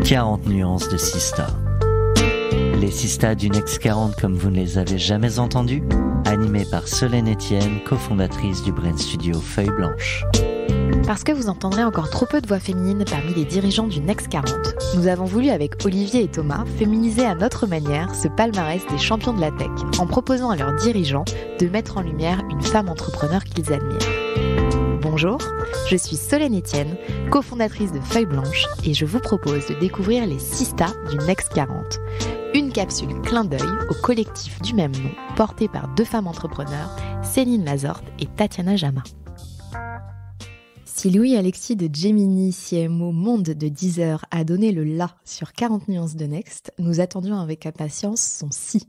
40 nuances de Sista. Les Sista du Next 40 comme vous ne les avez jamais entendus, animés par Solène Etienne, cofondatrice du Brain Studio Feuille Blanche. Parce que vous entendrez encore trop peu de voix féminines parmi les dirigeants du Next 40, nous avons voulu avec Olivier et Thomas féminiser à notre manière ce palmarès des champions de la tech, en proposant à leurs dirigeants de mettre en lumière une femme entrepreneur qu'ils admirent. Bonjour, je suis Solène Etienne, cofondatrice de Feuille Blanche, et je vous propose de découvrir les Sista du Next 40. Une capsule clin d'œil au collectif du même nom, porté par deux femmes entrepreneurs, Céline Lazorte et Tatiana Jama. Si Louis-Alexis de Gemini, CMO Monde de Deezer, a donné le la sur 40 nuances de Next, nous attendions avec impatience son si.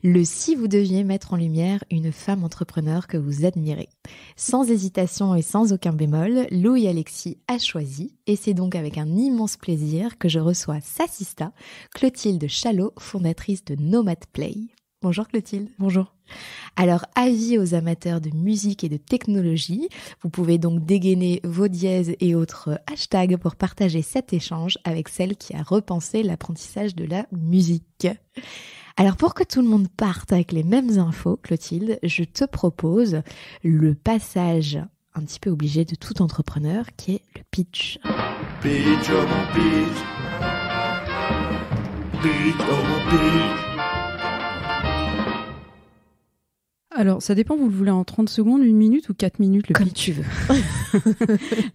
Le si vous deviez mettre en lumière une femme entrepreneur que vous admirez. Sans hésitation et sans aucun bémol, Louis-Alexis a choisi, et c'est donc avec un immense plaisir que je reçois sa sista, Clotilde Chalot, fondatrice de Nomad Play. Bonjour Clotilde. Bonjour. Alors, avis aux amateurs de musique et de technologie, vous pouvez donc dégainer vos dièses et autres hashtags pour partager cet échange avec celle qui a repensé l'apprentissage de la musique. Alors, pour que tout le monde parte avec les mêmes infos, Clotilde, je te propose le passage un petit peu obligé de tout entrepreneur qui est le pitch. Pitch, oh mon pitch. Pitch, oh mon pitch. Alors, ça dépend, vous le voulez en 30 secondes, 1 minute ou 4 minutes, le Comme pitch. tu veux.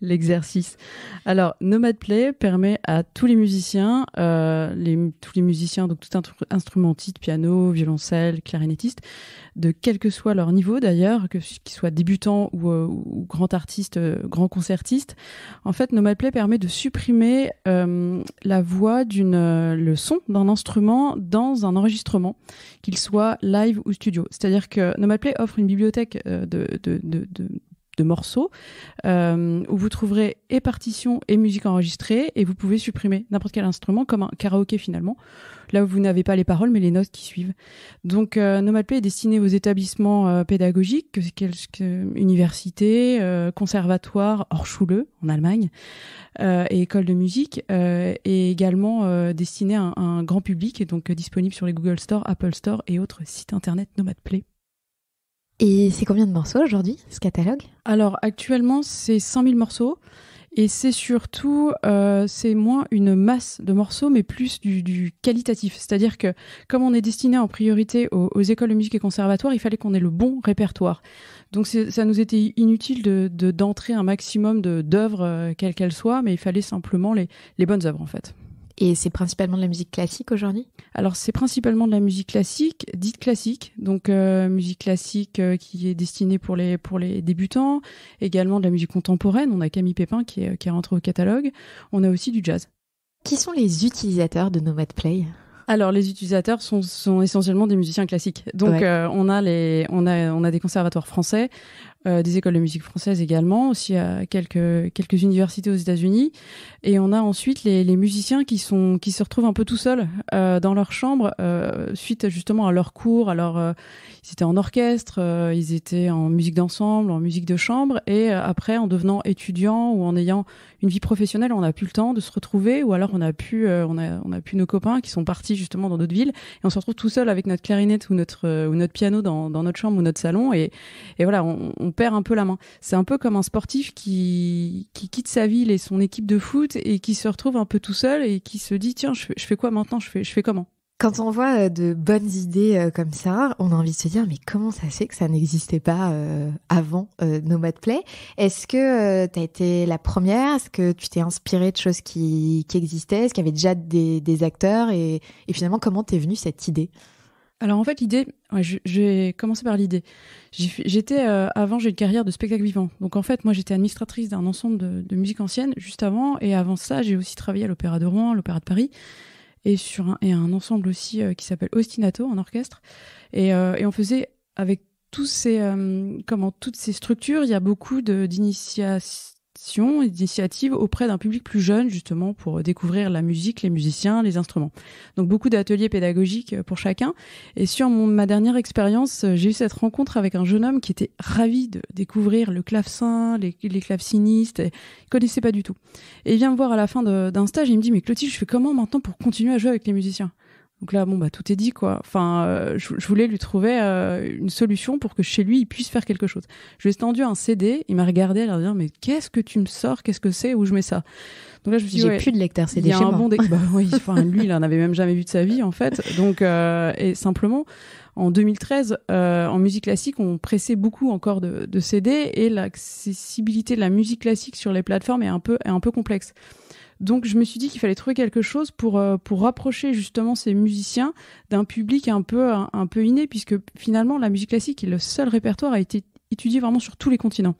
L'exercice. Alors, Nomad Play permet à tous les musiciens, tous les musiciens, donc tout instrumentiste, piano, violoncelle, clarinettiste, de quel que soit leur niveau d'ailleurs, qu'ils soient débutants ou grands artistes, grands concertistes. En fait, Nomad Play permet de supprimer la voix le son d'un instrument dans un enregistrement, qu'il soit live ou studio. C'est-à-dire que Nomad Play offre une bibliothèque de morceaux où vous trouverez et partitions et musique enregistrée, et vous pouvez supprimer n'importe quel instrument comme un karaoké finalement, là où vous n'avez pas les paroles mais les notes qui suivent. Donc Nomad Play est destiné aux établissements pédagogiques, universités, conservatoires, Hochschule en Allemagne, et écoles de musique, et également destiné à un grand public, et donc disponible sur les Google Store, Apple Store et autres sites internet Nomad Play. Et c'est combien de morceaux aujourd'hui, ce catalogue ? Alors actuellement, c'est 100 000 morceaux, et c'est surtout, c'est moins une masse de morceaux, mais plus du qualitatif. C'est-à-dire que comme on est destiné en priorité aux écoles de musique et conservatoires, il fallait qu'on ait le bon répertoire. Donc ça nous était inutile d'entrer un maximum d'œuvres, quelles qu'elles soient, mais il fallait simplement les bonnes œuvres en fait. Et c'est principalement de la musique classique aujourd'hui ? Alors c'est principalement de la musique classique, dite classique, donc musique classique qui est destinée pour les débutants, également de la musique contemporaine. On a Camille Pépin qui est rentré au catalogue. On a aussi du jazz. Qui sont les utilisateurs de Nomad Play ? Alors les utilisateurs sont essentiellement des musiciens classiques. Donc ouais. On a des conservatoires français, des écoles de musique françaises également, aussi à quelques universités aux États-Unis, et on a ensuite les musiciens qui se retrouvent un peu tout seuls dans leur chambre suite justement à leurs cours. Alors ils étaient en orchestre, ils étaient en musique d'ensemble, en musique de chambre, et après en devenant étudiants ou en ayant une vie professionnelle, on n'a plus le temps de se retrouver, ou alors on a plus nos copains qui sont partis justement dans d'autres villes, et on se retrouve tout seul avec notre clarinette ou notre piano dans notre chambre ou notre salon, et voilà, on perd un peu la main. C'est un peu comme un sportif qui quitte sa ville et son équipe de foot et qui se retrouve un peu tout seul et qui se dit tiens, je fais quoi maintenant, je fais comment? Quand on voit de bonnes idées comme ça, on a envie de se dire mais comment ça se fait que ça n'existait pas avant Nomad Play ? Est-ce que tu as été la première ? Est-ce que tu t'es inspirée de choses qui existaient ? Est-ce qu'il y avait déjà des acteurs ? Et finalement, comment t'es venue cette idée ? Alors en fait, l'idée, j'ai commencé par l'idée. Avant, j'ai une carrière de spectacle vivant. Donc en fait, moi, j'étais administratrice d'un ensemble de musique ancienne juste avant. Et avant ça, j'ai aussi travaillé à l'Opéra de Rouen, à l'Opéra de Paris, et un ensemble aussi qui s'appelle Ostinato en orchestre. Et on faisait avec toutes ces structures, il y a beaucoup d'initiation initiatives auprès d'un public plus jeune, justement, pour découvrir la musique, les musiciens, les instruments. Donc, beaucoup d'ateliers pédagogiques pour chacun. Et sur ma dernière expérience, j'ai eu cette rencontre avec un jeune homme qui était ravi de découvrir le clavecin, les clavecinistes. Il connaissait pas du tout. Et il vient me voir à la fin d'un stage et il me dit « Mais Clotilde, je fais comment maintenant pour continuer à jouer avec les musiciens ?» Donc là, tout est dit, quoi. Enfin, je voulais lui trouver une solution pour que chez lui, il puisse faire quelque chose. Je lui ai tendu un CD, il m'a regardé, il a dit « Mais qu'est-ce que tu me sors? Qu'est-ce que c'est? Où je mets ça ?» Donc là, je me suis dit, j'ai plus de lecteur CD chez moi. Oui, lui, il en avait même jamais vu de sa vie, en fait. Donc, et simplement, en 2013, en musique classique, on pressait beaucoup encore de CD et l'accessibilité de la musique classique sur les plateformes est un peu complexe. Donc, je me suis dit qu'il fallait trouver quelque chose pour rapprocher justement ces musiciens d'un public un peu inné, puisque finalement, la musique classique est le seul répertoire à été étudié vraiment sur tous les continents.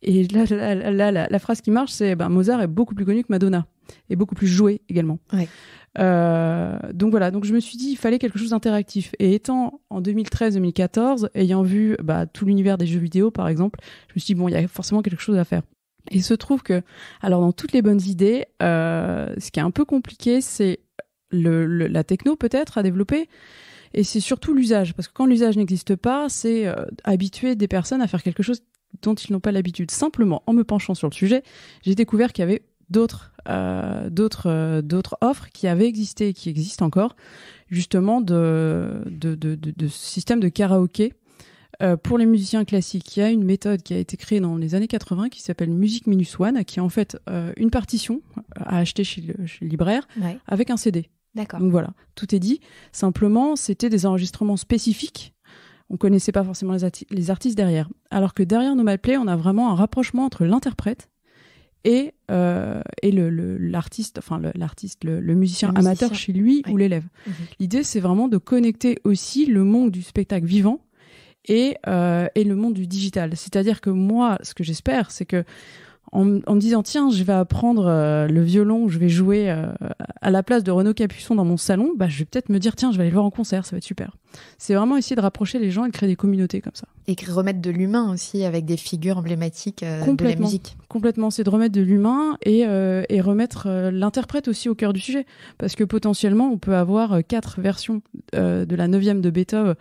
Et là, la phrase qui marche, c'est Mozart est beaucoup plus connu que Madonna, et beaucoup plus joué également. Ouais. Donc voilà, donc je me suis dit il fallait quelque chose d'interactif. Et étant en 2013-2014, ayant vu tout l'univers des jeux vidéo par exemple, je me suis dit il y a forcément quelque chose à faire. Et il se trouve que, alors dans toutes les bonnes idées, ce qui est un peu compliqué, c'est la techno peut-être à développer, et c'est surtout l'usage. Parce que quand l'usage n'existe pas, c'est habituer des personnes à faire quelque chose dont ils n'ont pas l'habitude. Simplement, en me penchant sur le sujet, j'ai découvert qu'il y avait d'autres offres qui avaient existé et qui existent encore, justement de systèmes de karaoké. Pour les musiciens classiques, il y a une méthode qui a été créée dans les années 80 qui s'appelle Music Minus One, qui est en fait une partition à acheter chez le libraire avec un CD. D'accord. Donc voilà, tout est dit. Simplement, c'était des enregistrements spécifiques. On connaissait pas forcément les artistes derrière. Alors que derrière Nomad Play, on a vraiment un rapprochement entre l'interprète et l'artiste, le musicien amateur chez lui ou l'élève. Mmh. L'idée, c'est vraiment de connecter aussi le monde du spectacle vivant et le monde du digital. C'est-à-dire que moi, ce que j'espère, c'est que en me disant tiens, je vais apprendre le violon, je vais jouer à la place de Renaud Capuçon dans mon salon, je vais peut-être me dire tiens, je vais aller le voir en concert, ça va être super. C'est vraiment essayer de rapprocher les gens et de créer des communautés comme ça. Et remettre de l'humain aussi avec des figures emblématiques de la musique. Complètement, c'est de remettre de l'humain et remettre l'interprète aussi au cœur du sujet. Parce que potentiellement, on peut avoir 4 versions de la 9e de Beethoven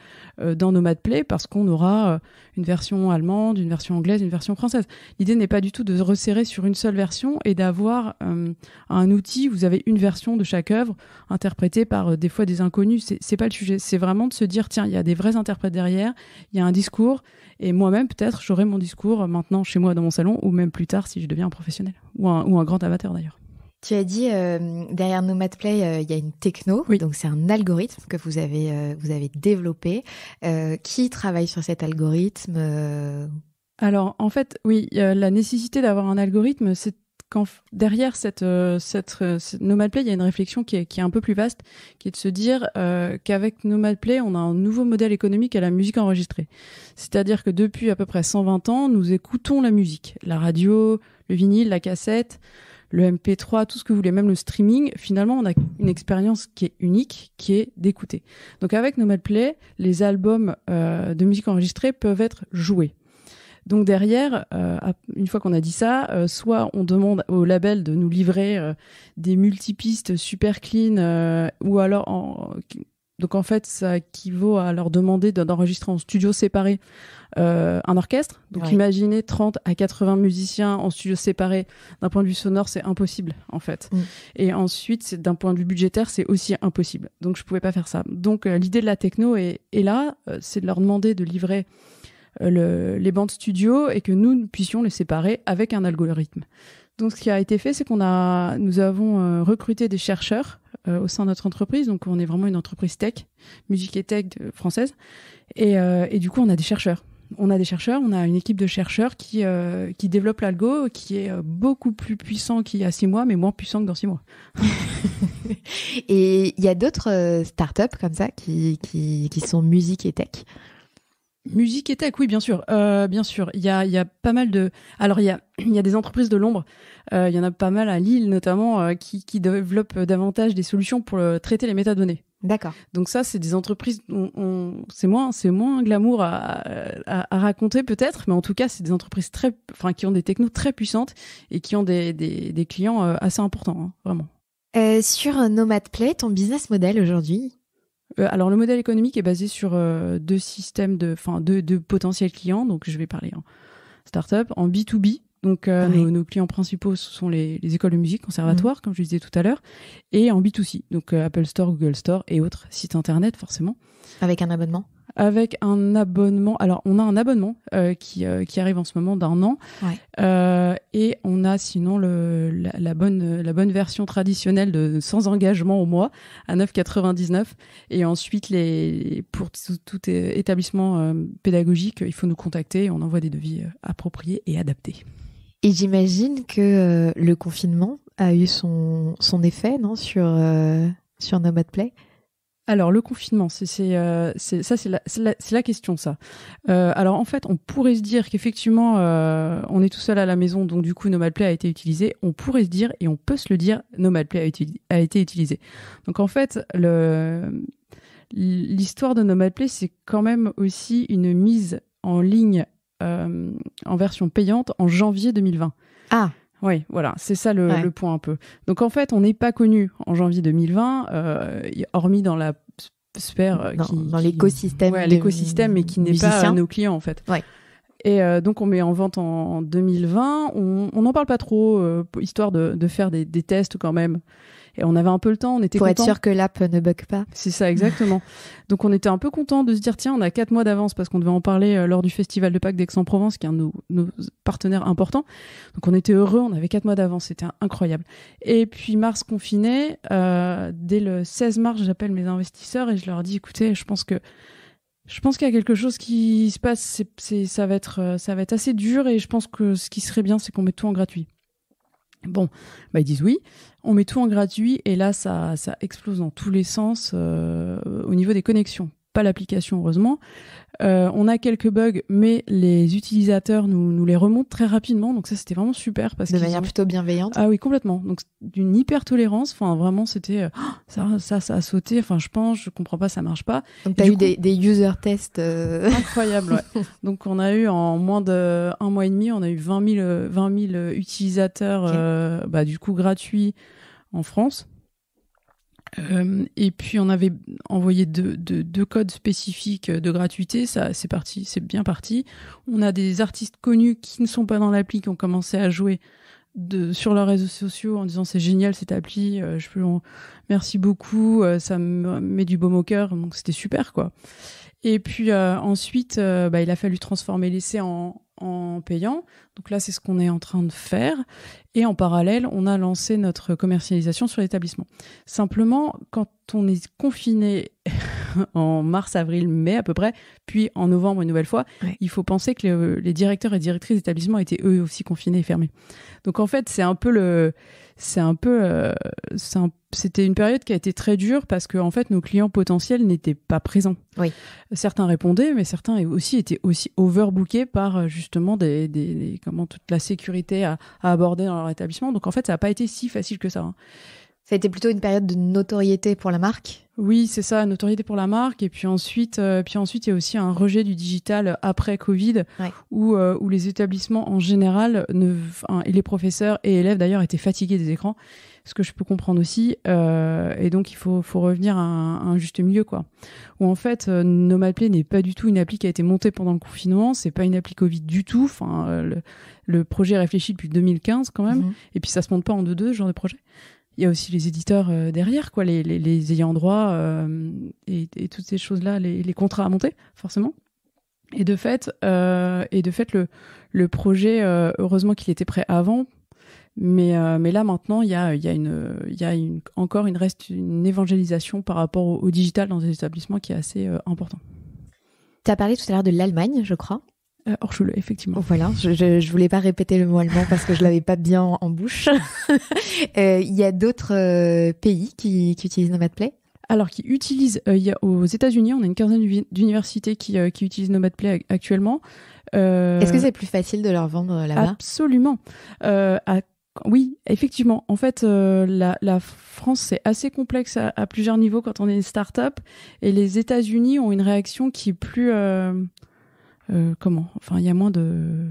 dans Nomad Play parce qu'on aura une version allemande, une version anglaise, une version française. L'idée n'est pas du tout de resserrer sur une seule version et d'avoir un outil où vous avez une version de chaque œuvre interprétée par des fois des inconnus. C'est pas le sujet. C'est vraiment de se dire tiens, il y a des vrais interprètes derrière, il y a un discours et moi-même peut-être j'aurai mon discours maintenant chez moi dans mon salon ou même plus tard si je deviens un professionnel ou un grand amateur d'ailleurs. Tu as dit derrière Nomad Play il y a une techno, oui. Donc c'est un algorithme que vous avez développé. Qui travaille sur cet algorithme Alors en fait oui, la nécessité d'avoir un algorithme, c'est quand derrière cette Nomad Play, il y a une réflexion qui est un peu plus vaste, qui est de se dire qu'avec Nomad Play, on a un nouveau modèle économique à la musique enregistrée. C'est-à-dire que depuis à peu près 120 ans, nous écoutons la musique, la radio, le vinyle, la cassette, le MP3, tout ce que vous voulez, même le streaming. Finalement, on a une expérience qui est unique, qui est d'écouter. Donc avec Nomad Play, les albums de musique enregistrée peuvent être joués. Donc derrière, une fois qu'on a dit ça, soit on demande au label de nous livrer des multipistes super clean, ou alors donc en fait ça équivaut à leur demander d'enregistrer en studio séparé un orchestre. Donc imaginez 30 à 80 musiciens en studio séparé. D'un point de vue sonore, c'est impossible en fait. Et ensuite, d'un point de vue budgétaire, c'est aussi impossible. Donc je pouvais pas faire ça. Donc l'idée de la techno est là, c'est de leur demander de livrer les bandes studio et que nous puissions les séparer avec un algorithme. Donc ce qui a été fait, c'est nous avons recruté des chercheurs au sein de notre entreprise. Donc on est vraiment une entreprise tech, musique et tech française. Et du coup, on a des chercheurs. On a une équipe de chercheurs qui développe l'algo, qui est beaucoup plus puissant qu'il y a 6 mois, mais moins puissant que dans 6 mois. Et il y a d'autres startups comme ça qui sont musique et tech? Musique et tech, oui, bien sûr. Bien sûr. Il y a pas mal de. Alors, il y a des entreprises de l'ombre. Il y en a pas mal à Lille, notamment, qui développent davantage des solutions pour traiter les métadonnées. D'accord. Donc ça, c'est des entreprises. C'est moins glamour à raconter peut-être, mais en tout cas, c'est des entreprises qui ont des technos très puissantes et qui ont des clients assez importants, hein, vraiment. Sur Nomad Play, ton business model aujourd'hui? Alors le modèle économique est basé sur deux systèmes deux potentiels clients. Donc je vais parler en startup, en B2B. Donc nos clients principaux ce sont les écoles de musique, conservatoires, comme je le disais tout à l'heure, et en B2C, donc Apple Store, Google Store et autres sites internet forcément. Avec un abonnement? Avec un abonnement. Alors on a un abonnement qui arrive en ce moment d'1 an, et on a sinon la bonne version traditionnelle de sans engagement au mois à 9,99, et ensuite pour tout établissement pédagogique, il faut nous contacter et on envoie des devis appropriés et adaptés. Et j'imagine que le confinement a eu son effet, non, sur Nomad Play? Alors le confinement, c'est la question, ça. Alors en fait, on pourrait se dire qu'effectivement, on est tout seul à la maison, donc du coup Nomad Play a été utilisé. On pourrait se dire, et on peut se le dire, Nomad Play a été utilisé. Donc en fait, l'histoire de Nomad Play, c'est quand même aussi une mise en ligne en version payante en janvier 2020. Ah. Oui, voilà, c'est ça le point un peu. Donc en fait, on n'est pas connu en janvier 2020, hormis dans la sphère dans l'écosystème. Ouais, l'écosystème, mais qui n'est pas nos clients en fait. Ouais. Et donc on met en vente en 2020. On n'en parle pas trop, histoire de faire des tests quand même. Et on avait un peu le temps, on était pour content. Être sûr que l'app ne bug pas. C'est ça, exactement. Donc on était un peu content de se dire, tiens, on a 4 mois d'avance, parce qu'on devait en parler lors du Festival de Pâques d'Aix-en-Provence, qui est un de nos partenaires importants. Donc on était heureux, on avait 4 mois d'avance, c'était incroyable. Et puis mars confiné, dès le 16 mars, j'appelle mes investisseurs et je leur dis, écoutez, je pense qu'il y a quelque chose qui se passe, ça va être assez dur, et je pense que ce qui serait bien, c'est qu'on mette tout en gratuit. Bon, ils disent oui, on met tout en gratuit, et là ça explose dans tous les sens au niveau des connexions. Pas l'application, heureusement. On a quelques bugs, mais les utilisateurs nous les remontent très rapidement, donc ça c'était vraiment super. De manière plutôt bienveillante. Ah oui, complètement. Donc d'une hyper tolérance, enfin vraiment c'était ça a sauté, enfin je comprends pas, ça marche pas. Donc t'as eu des user tests incroyables, ouais. Donc on a eu en moins d'1 mois et demi, on a eu 20 000 utilisateurs, du coup gratuits en France. Et puis on avait envoyé deux codes spécifiques de gratuité, ça c'est parti, c'est bien parti. On a des artistes connus qui ne sont pas dans l'appli qui ont commencé à jouer sur leurs réseaux sociaux en disant c'est génial cette appli, merci beaucoup, ça me met du baume au cœur, donc c'était super quoi. Et puis ensuite il a fallu transformer l'essai en payant. Donc là, c'est ce qu'on est en train de faire. Et en parallèle, on a lancé notre commercialisation sur l'établissement. Simplement, quand on est confiné en mars, avril, mai à peu près, puis en novembre une nouvelle fois, il faut penser que les directeurs et directrices d'établissement étaient eux aussi confinés et fermés. Donc en fait, c'était une période qui a été très dure parce que en fait, nos clients potentiels n'étaient pas présents. Oui. Certains répondaient, mais certains étaient aussi overbookés par justement toute la sécurité à aborder dans leur établissement. Donc en fait, ça n'a pas été si facile que ça. Hein. Ça a été plutôt une période de notoriété pour la marque? Oui, c'est ça, notoriété pour la marque. Et puis ensuite, il y a aussi un rejet du digital après Covid, où les établissements en général, et les professeurs et élèves d'ailleurs, étaient fatigués des écrans, ce que je peux comprendre aussi. Et donc, il faut revenir à un juste milieu, quoi. Où en fait, Nomad Play n'est pas du tout une appli qui a été montée pendant le confinement. C'est pas une appli Covid du tout. Enfin, le projet est réfléchi depuis 2015 quand même. Et puis, ça se monte pas en 2-2, ce genre de projet. Il y a aussi les éditeurs derrière, quoi, les ayants droit et toutes ces choses-là, les contrats à monter, forcément. Et de fait, le projet, heureusement qu'il était prêt avant, mais là maintenant, il y a une évangélisation par rapport au digital dans les établissements qui est assez important. Tu as parlé tout à l'heure de l'Allemagne, je crois. Orschule, effectivement. Voilà, je voulais pas répéter le mot allemand parce que je l'avais pas bien en bouche. Il y a d'autres pays qui utilisent Nomad Play? Alors, qui utilisent, aux États-Unis, on a une quinzaine d'universités qui utilisent Nomadplay actuellement. Est-ce que c'est plus facile de leur vendre là-bas ? Absolument. Oui, effectivement. En fait, la France, c'est assez complexe à plusieurs niveaux quand on est une start-up. Et les États-Unis ont une réaction qui est plus... Enfin, il y a moins de...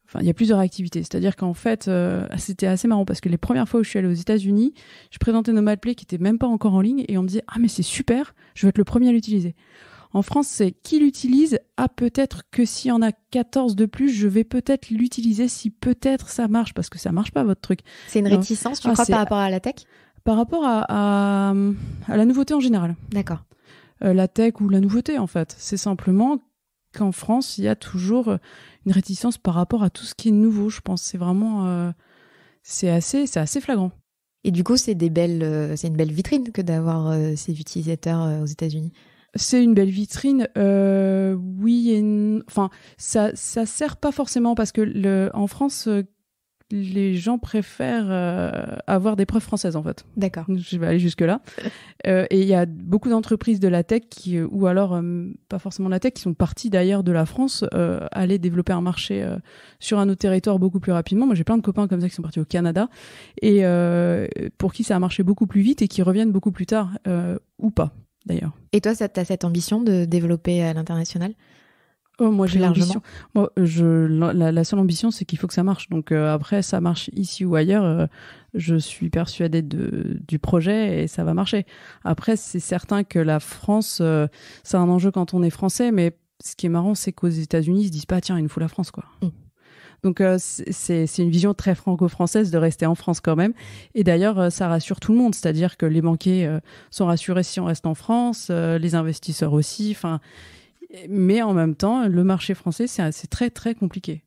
Enfin, il y a plus de réactivité. C'est-à-dire qu'en fait, c'était assez marrant parce que les premières fois où je suis allée aux États-Unis, je présentais Nomadplay qui était même pas encore en ligne et on me disait « Ah, mais c'est super, je vais être le premier à l'utiliser ». En France, c'est qui l'utilise ? Ah, peut-être que s'il y en a 14 de plus, je vais peut-être l'utiliser si peut-être ça marche, parce que ça marche pas, votre truc. C'est une réticence, tu crois, par rapport à la tech ? Par rapport à la nouveauté en général. D'accord. La tech ou la nouveauté, en fait. C'est simplement qu'en France, il y a toujours une réticence par rapport à tout ce qui est nouveau, je pense. C'est vraiment... c'est assez flagrant. Et du coup, c'est une belle vitrine que d'avoir ces utilisateurs aux États-Unis. C'est une belle vitrine, oui enfin ça sert pas forcément parce que en France les gens préfèrent avoir des preuves françaises en fait. D'accord. Je vais aller jusque là. Et il y a beaucoup d'entreprises de la tech ou alors pas forcément de la tech qui sont parties d'ailleurs de la France aller développer un marché sur un autre territoire beaucoup plus rapidement. Moi j'ai plein de copains comme ça qui sont partis au Canada et pour qui ça a marché beaucoup plus vite et qui reviennent beaucoup plus tard ou pas. D'ailleurs. Et toi, tu as cette ambition de développer à l'international ? Moi, j'ai l'ambition. Moi, la seule ambition, c'est qu'il faut que ça marche. Donc après, ça marche ici ou ailleurs. Je suis persuadée du projet et ça va marcher. Après, c'est certain que la France, c'est un enjeu quand on est français. Mais ce qui est marrant, c'est qu'aux États-Unis, ils se disent pas, tiens, il nous faut la France, quoi. Donc c'est une vision très franco-française de rester en France quand même. Et d'ailleurs, ça rassure tout le monde. C'est-à-dire que les banquiers sont rassurés si on reste en France, les investisseurs aussi. Mais en même temps, le marché français, c'est très, très compliqué.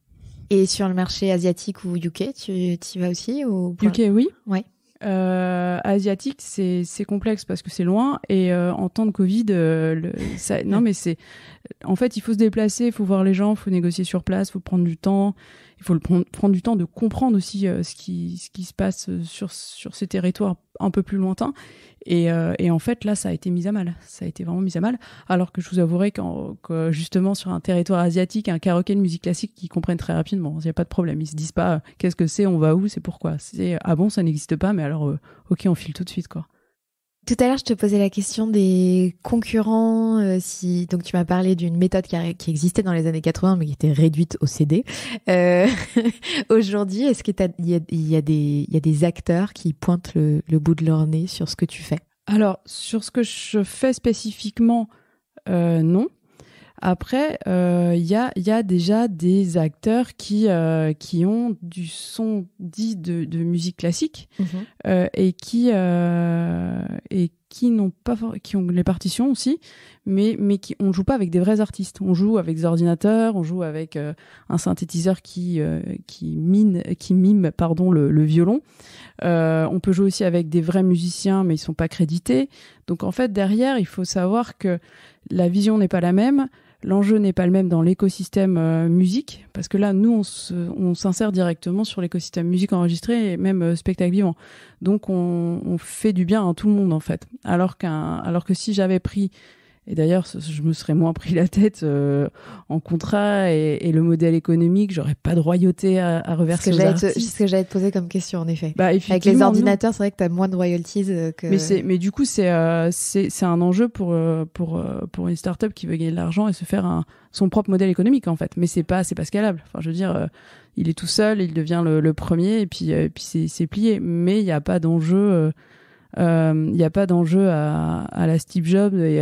Et sur le marché asiatique ou UK, tu y vas aussi ou... UK, oui. Ouais. Asiatique, c'est complexe parce que c'est loin. Et en temps de Covid, non, mais c'est... En fait, il faut se déplacer, il faut voir les gens, il faut négocier sur place, il faut prendre du temps. Il faut prendre du temps de comprendre aussi ce qui se passe sur ces territoires un peu plus lointains. Et en fait, là, ça a été mis à mal. Ça a été vraiment mis à mal. Alors que je vous avouerai que justement, sur un territoire asiatique, un karaoké de musique classique, ils comprennent très rapidement. Il n'y a pas de problème. Ils se disent pas qu'est-ce que c'est, on va où, c'est pourquoi. C'est ah bon, ça n'existe pas, mais alors, ok, on file tout de suite, quoi. Tout à l'heure, je te posais la question des concurrents. Donc, tu m'as parlé d'une méthode qui existait dans les années 80, mais qui était réduite au CD. Aujourd'hui, est-ce qu'il y a des acteurs qui pointent le bout de leur nez sur ce que tu fais ? Alors, sur ce que je fais spécifiquement, non. Après, il y a déjà des acteurs qui ont du son dit de musique classique et qui n'ont pas, qui ont les partitions aussi, mais on joue pas avec des vrais artistes. On joue avec des ordinateurs, on joue avec un synthétiseur qui mime le violon. On peut jouer aussi avec des vrais musiciens, mais ils sont pas crédités. Donc en fait derrière, il faut savoir que la vision n'est pas la même. L'enjeu n'est pas le même dans l'écosystème musique, parce que là, nous, on s'insère directement sur l'écosystème musique enregistrée et même spectacle vivant. Donc, on fait du bien à tout le monde, en fait. Alors que si j'avais pris, et d'ailleurs, je me serais moins pris la tête en contrat et le modèle économique, j'aurais pas de royauté à reverser aux artistes. C'est ce que j'allais te poser comme question, en effet. Bah, avec les ordinateurs, c'est vrai que tu as moins de royalties que... Mais du coup, c'est un enjeu pour une start-up qui veut gagner de l'argent et se faire son propre modèle économique, en fait. Mais c'est pas scalable. Enfin, je veux dire, il est tout seul, il devient le premier et puis c'est plié. Mais il n'y a pas d'enjeu... il n'y a pas d'enjeu à la Steve Jobs et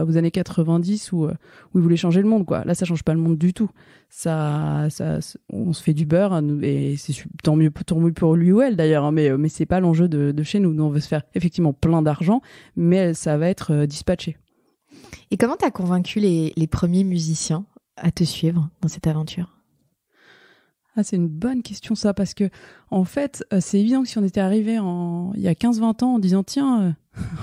aux années 90 où il voulait changer le monde, quoi. Là, ça change pas le monde du tout. On se fait du beurre et c'est tant mieux pour lui ou elle d'ailleurs, hein, mais c'est pas l'enjeu de chez nous. Nous, on veut se faire effectivement plein d'argent, mais ça va être dispatché. Et comment t'as convaincu les premiers musiciens à te suivre dans cette aventure ? Ah, c'est une bonne question, ça, parce que, en fait, c'est évident que si on était arrivé il y a 15-20 ans en disant, tiens,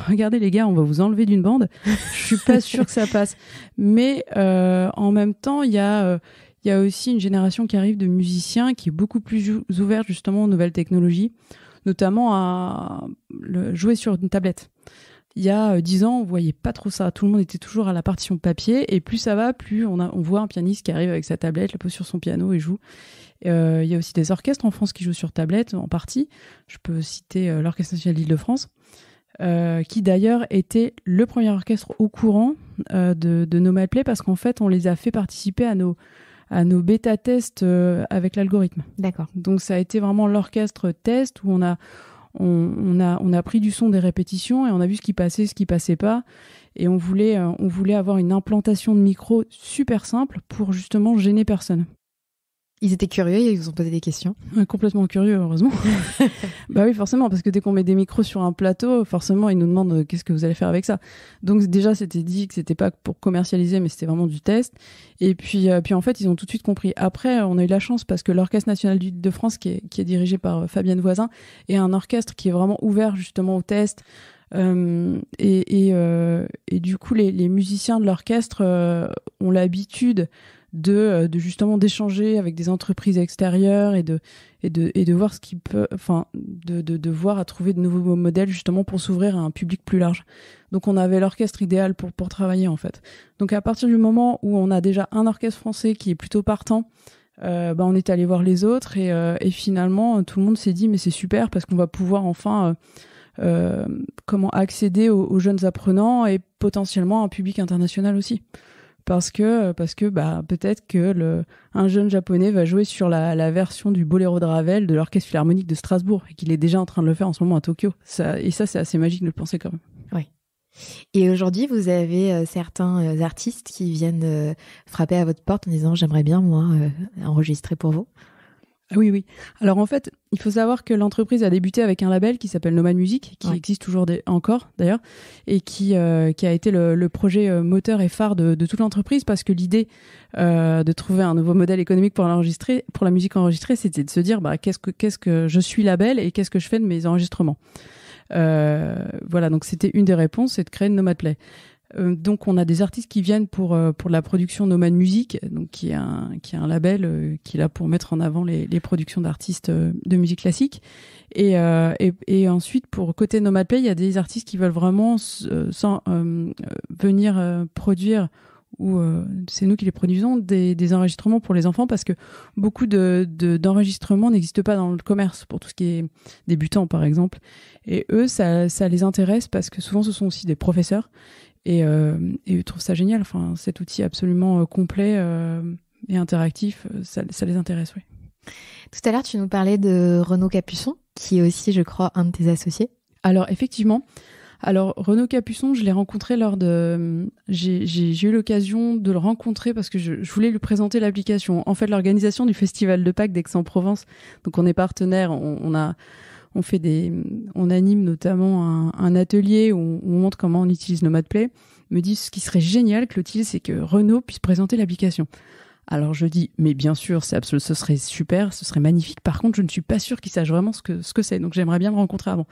regardez les gars, on va vous enlever d'une bande, je suis pas sûre que ça passe. Mais, en même temps, il y a aussi une génération qui arrive de musiciens qui est beaucoup plus ouverte, justement, aux nouvelles technologies, notamment à jouer sur une tablette. Il y a 10 ans, on voyait pas trop ça. Tout le monde était toujours à la partition papier. Et plus ça va, plus on voit un pianiste qui arrive avec sa tablette, le pose sur son piano et joue. Il y a aussi des orchestres en France qui jouent sur tablette, en partie. Je peux citer l'Orchestre national d'Île-de-France, qui d'ailleurs était le premier orchestre au courant de Nomad Play, parce qu'en fait, on les a fait participer à nos bêta-tests avec l'algorithme. D'accord. Donc ça a été vraiment l'orchestre test où on a pris du son des répétitions et on a vu ce qui passait, ce qui passait pas. Et on voulait avoir une implantation de micro super simple pour justement gêner personne. Ils étaient curieux, ils vous ont posé des questions. Complètement curieux, heureusement. Bah oui, forcément, parce que dès qu'on met des micros sur un plateau, forcément, ils nous demandent qu'est-ce que vous allez faire avec ça. Donc déjà, c'était dit que c'était pas pour commercialiser, mais c'était vraiment du test. Et puis en fait, ils ont tout de suite compris. Après, on a eu la chance parce que l'Orchestre national d'Île-de-France, qui est dirigé par Fabienne Voisin, est un orchestre qui est vraiment ouvert justement au test. Et du coup, les musiciens de l'orchestre ont l'habitude de justement d'échanger avec des entreprises extérieures et de voir ce qui peut, enfin de voir à trouver de nouveaux modèles justement pour s'ouvrir à un public plus large. Donc on avait l'orchestre idéal pour travailler en fait. Donc à partir du moment où on a déjà un orchestre français qui est plutôt partant, on est allé voir les autres et finalement tout le monde s'est dit mais c'est super parce qu'on va pouvoir enfin comment accéder aux jeunes apprenants et potentiellement à un public international aussi. Parce que peut-être que un jeune japonais va jouer sur la version du Boléro de Ravel de l'Orchestre Philharmonique de Strasbourg et qu'il est déjà en train de le faire en ce moment à Tokyo. Ça, c'est assez magique de le penser quand même. Oui. Et aujourd'hui, vous avez certains artistes qui viennent frapper à votre porte en disant « J'aimerais bien, moi, enregistrer pour vous ». Oui. Alors en fait, il faut savoir que l'entreprise a débuté avec un label qui s'appelle Nomad Music, qui existe toujours encore d'ailleurs, et qui a été le projet moteur et phare de toute l'entreprise, parce que l'idée de trouver un nouveau modèle économique pour la musique enregistrée, c'était de se dire qu'est-ce que je suis label et qu'est-ce que je fais de mes enregistrements. Voilà, donc c'était une des réponses, c'est de créer Nomad Play. Donc on a des artistes qui viennent pour la production Nomad Music, donc qui est un label qui est là pour mettre en avant les productions d'artistes de musique classique. Et ensuite pour côté Nomad Play, il y a des artistes qui veulent vraiment venir produire, ou c'est nous qui les produisons, des enregistrements pour les enfants, parce que beaucoup d'enregistrements n'existent pas dans le commerce pour tout ce qui est débutant par exemple. Et eux, ça les intéresse parce que souvent ce sont aussi des professeurs. Et ils trouvent ça génial. Enfin, cet outil absolument complet et interactif, ça les intéresse, oui. Tout à l'heure, tu nous parlais de Renaud Capuçon, qui est aussi, je crois, un de tes associés. Alors, effectivement. Alors, Renaud Capuçon, je l'ai rencontré j'ai eu l'occasion de le rencontrer parce que je voulais lui présenter l'application. En fait, l'organisation du Festival de Pâques d'Aix-en-Provence. Donc, on est partenaire, on anime notamment un atelier où on montre comment on utilise Nomad Play. Me dit ce qui serait génial, Clotilde, c'est que Renaud puisse présenter l'application. Alors je dis, mais bien sûr, ce serait super, ce serait magnifique. Par contre, je ne suis pas sûre qu'il sache vraiment ce que c'est. Donc j'aimerais bien le rencontrer avant.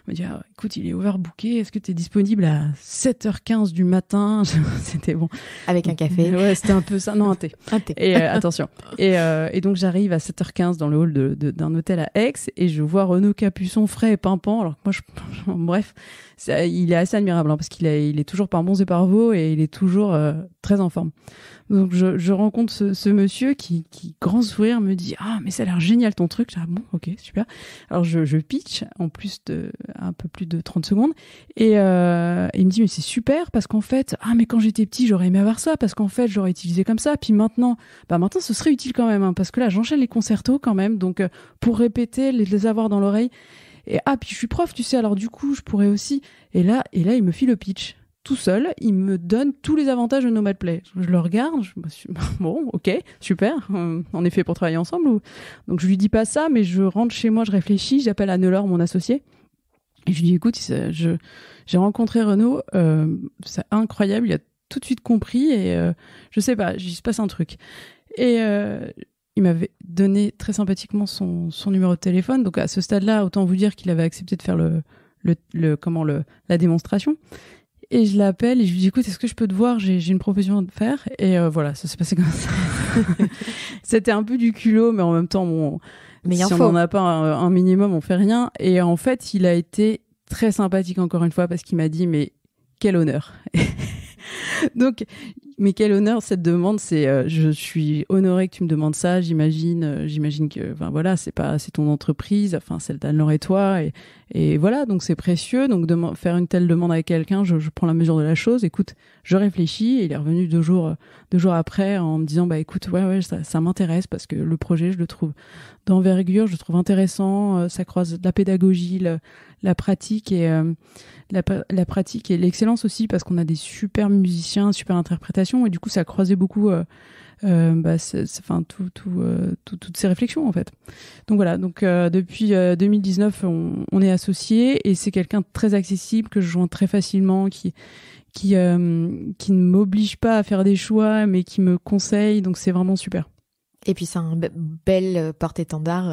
Il me dit, écoute, il est overbooké, est-ce que tu es disponible à 7h15 du matin? C'était bon. Avec un café. Ouais, c'était un peu ça. Non, un thé. Un thé. Et attention. Et donc j'arrive à 7h15 dans le hall d'un hôtel à Aix et je vois Renaud Capuçon frais et pimpant. Alors que moi, bref, il est assez admirable parce qu'il est toujours par bons et par veaux et il est toujours très en forme. Donc je rencontre ce monsieur qui grand sourire me dit mais ça a l'air génial ton truc. J'ai bon, ok, super. Alors je pitch en plus de un peu plus de 30 secondes et il me dit mais c'est super parce qu'en fait mais quand j'étais petit j'aurais aimé avoir ça parce qu'en fait j'aurais utilisé comme ça, puis maintenant ce serait utile quand même parce que là j'enchaîne les concertos quand même, donc pour répéter les avoir dans l'oreille. Et puis je suis prof, tu sais, alors du coup je pourrais aussi, et là il me file le pitch tout seul, il me donne tous les avantages de Nomad Play. Je le regarde, bon, ok, super, on est fait pour travailler ensemble. Donc je lui dis pas ça, mais je rentre chez moi, je réfléchis, j'appelle Anne-Laure, mon associé, et je lui dis écoute, j'ai rencontré Renaud, c'est incroyable, il a tout de suite compris, et je sais pas, il se passe un truc. Et il m'avait donné très sympathiquement son numéro de téléphone, donc à ce stade-là, autant vous dire qu'il avait accepté de faire la démonstration. Et je l'appelle et je lui dis écoute, est-ce que je peux te voir, j'ai une proposition à te faire. Et voilà, ça s'est passé comme ça. C'était un peu du culot, mais en même temps si on n'en a pas un minimum, on fait rien. Et en fait, il a été très sympathique encore une fois parce qu'il m'a dit mais quel honneur. Donc, mais quel honneur cette demande, c'est je suis honorée que tu me demandes ça, j'imagine que voilà, c'est ton entreprise, enfin c'est Anne-Laure et toi et voilà, donc c'est précieux, donc faire une telle demande avec quelqu'un, je prends la mesure de la chose, écoute, je réfléchis et il est revenu 2 jours après en me disant bah écoute ouais ça m'intéresse parce que le projet je le trouve d'envergure, je le trouve intéressant, ça croise la pédagogie, la pratique et la pratique et l'excellence aussi parce qu'on a des super musiciens, super interprétations et du coup ça a croisé beaucoup toutes ces réflexions en fait. Donc voilà, depuis 2019 on est associés et c'est quelqu'un de très accessible que je joins très facilement qui ne m'oblige pas à faire des choix mais qui me conseille, donc c'est vraiment super. Et puis c'est un bel porte-étendard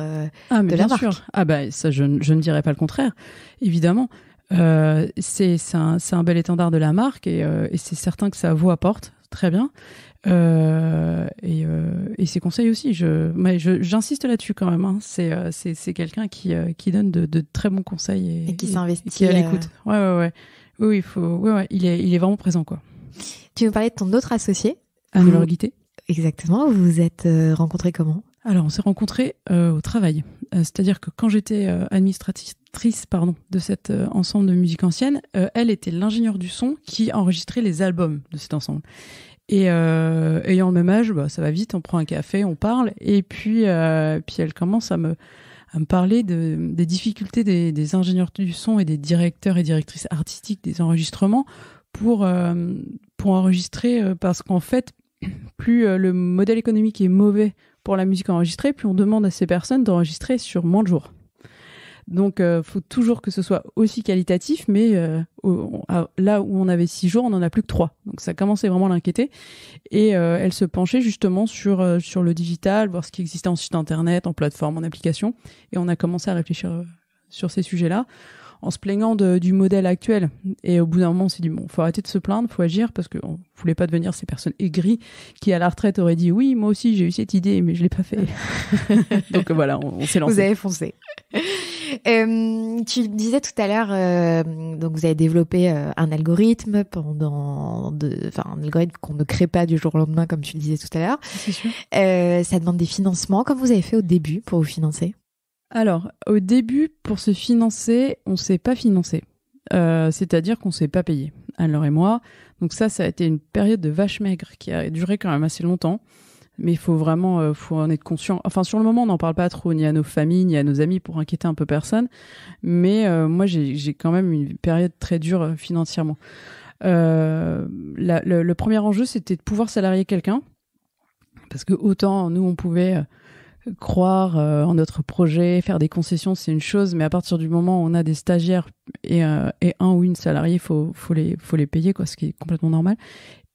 de la marque. Sûr. Ah bah ça je ne dirais pas le contraire, évidemment. C'est un bel étendard de la marque et c'est certain que sa voix porte très bien et ses conseils aussi. J'insiste là-dessus quand même. Hein. C'est quelqu'un qui donne de très bons conseils et qui s'investit. Qui est à l'écoute. Ouais. Oui, il faut. Ouais. Il est vraiment présent quoi. Tu nous parlais de ton autre associé, Anne-Laure Guité. Exactement. Vous vous êtes rencontrés comment ? Alors, on s'est rencontrés au travail. C'est-à-dire que quand j'étais administratrice de cet ensemble de musique ancienne, elle était l'ingénieure du son qui enregistrait les albums de cet ensemble. Et ayant le même âge, ça va vite, on prend un café, on parle. Et puis elle commence à me parler des difficultés des ingénieurs du son et des directeurs et directrices artistiques des enregistrements pour enregistrer, parce qu'en fait, plus le modèle économique est mauvais pour la musique enregistrée, plus on demande à ces personnes d'enregistrer sur moins de jours. Donc, faut toujours que ce soit aussi qualitatif, mais là où on avait 6 jours, on n'en a plus que 3. Donc, ça commençait vraiment à l'inquiéter. Et elle se penchait justement sur le digital, voir ce qui existait en site internet, en plateforme, en application. Et on a commencé à réfléchir sur ces sujets-là, en se plaignant du modèle actuel. Et au bout d'un moment, on s'est dit, bon, faut arrêter de se plaindre, faut agir, parce qu'on voulait pas devenir ces personnes aigries qui, à la retraite, auraient dit, oui, moi aussi, j'ai eu cette idée, mais je l'ai pas fait. Donc voilà, on s'est lancé. Vous avez foncé. Tu disais tout à l'heure, donc vous avez développé un algorithme un algorithme qu'on ne crée pas du jour au lendemain, comme tu le disais tout à l'heure. C'est sûr. Ça demande des financements. Comment vous avez fait au début pour vous financer ? Alors, au début, pour se financer, on s'est pas financé. C'est-à-dire qu'on s'est pas payé, Anne-Laure et moi. Donc ça a été une période de vache maigre qui a duré quand même assez longtemps. Mais il faut vraiment faut en être conscient. Enfin, sur le moment, on n'en parle pas trop, ni à nos familles, ni à nos amis, pour inquiéter un peu personne. Mais moi, j'ai quand même une période très dure financièrement. Le premier enjeu, c'était de pouvoir salarier quelqu'un. Parce que autant, nous, on pouvait croire en notre projet, faire des concessions, c'est une chose. Mais à partir du moment où on a des stagiaires et un ou une salariée, faut les payer, quoi, ce qui est complètement normal.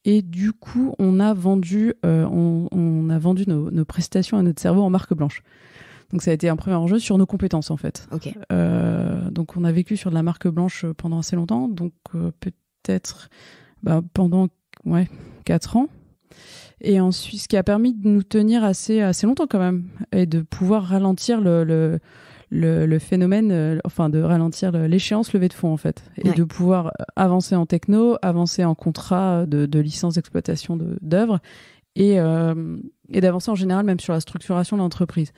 Et du coup, on a vendu nos prestations à notre cerveau en marque blanche. Donc ça a été un premier enjeu sur nos compétences en fait. Okay. Donc on a vécu sur de la marque blanche pendant assez longtemps, donc peut-être pendant 4 ans. Et ensuite, ce qui a permis de nous tenir assez longtemps quand même, et de pouvoir ralentir le phénomène, de ralentir l'échéance levée de fonds en fait, et de pouvoir avancer en techno, avancer en contrat de licence d'exploitation d'œuvres, et d'avancer en général même sur la structuration de l'entreprise.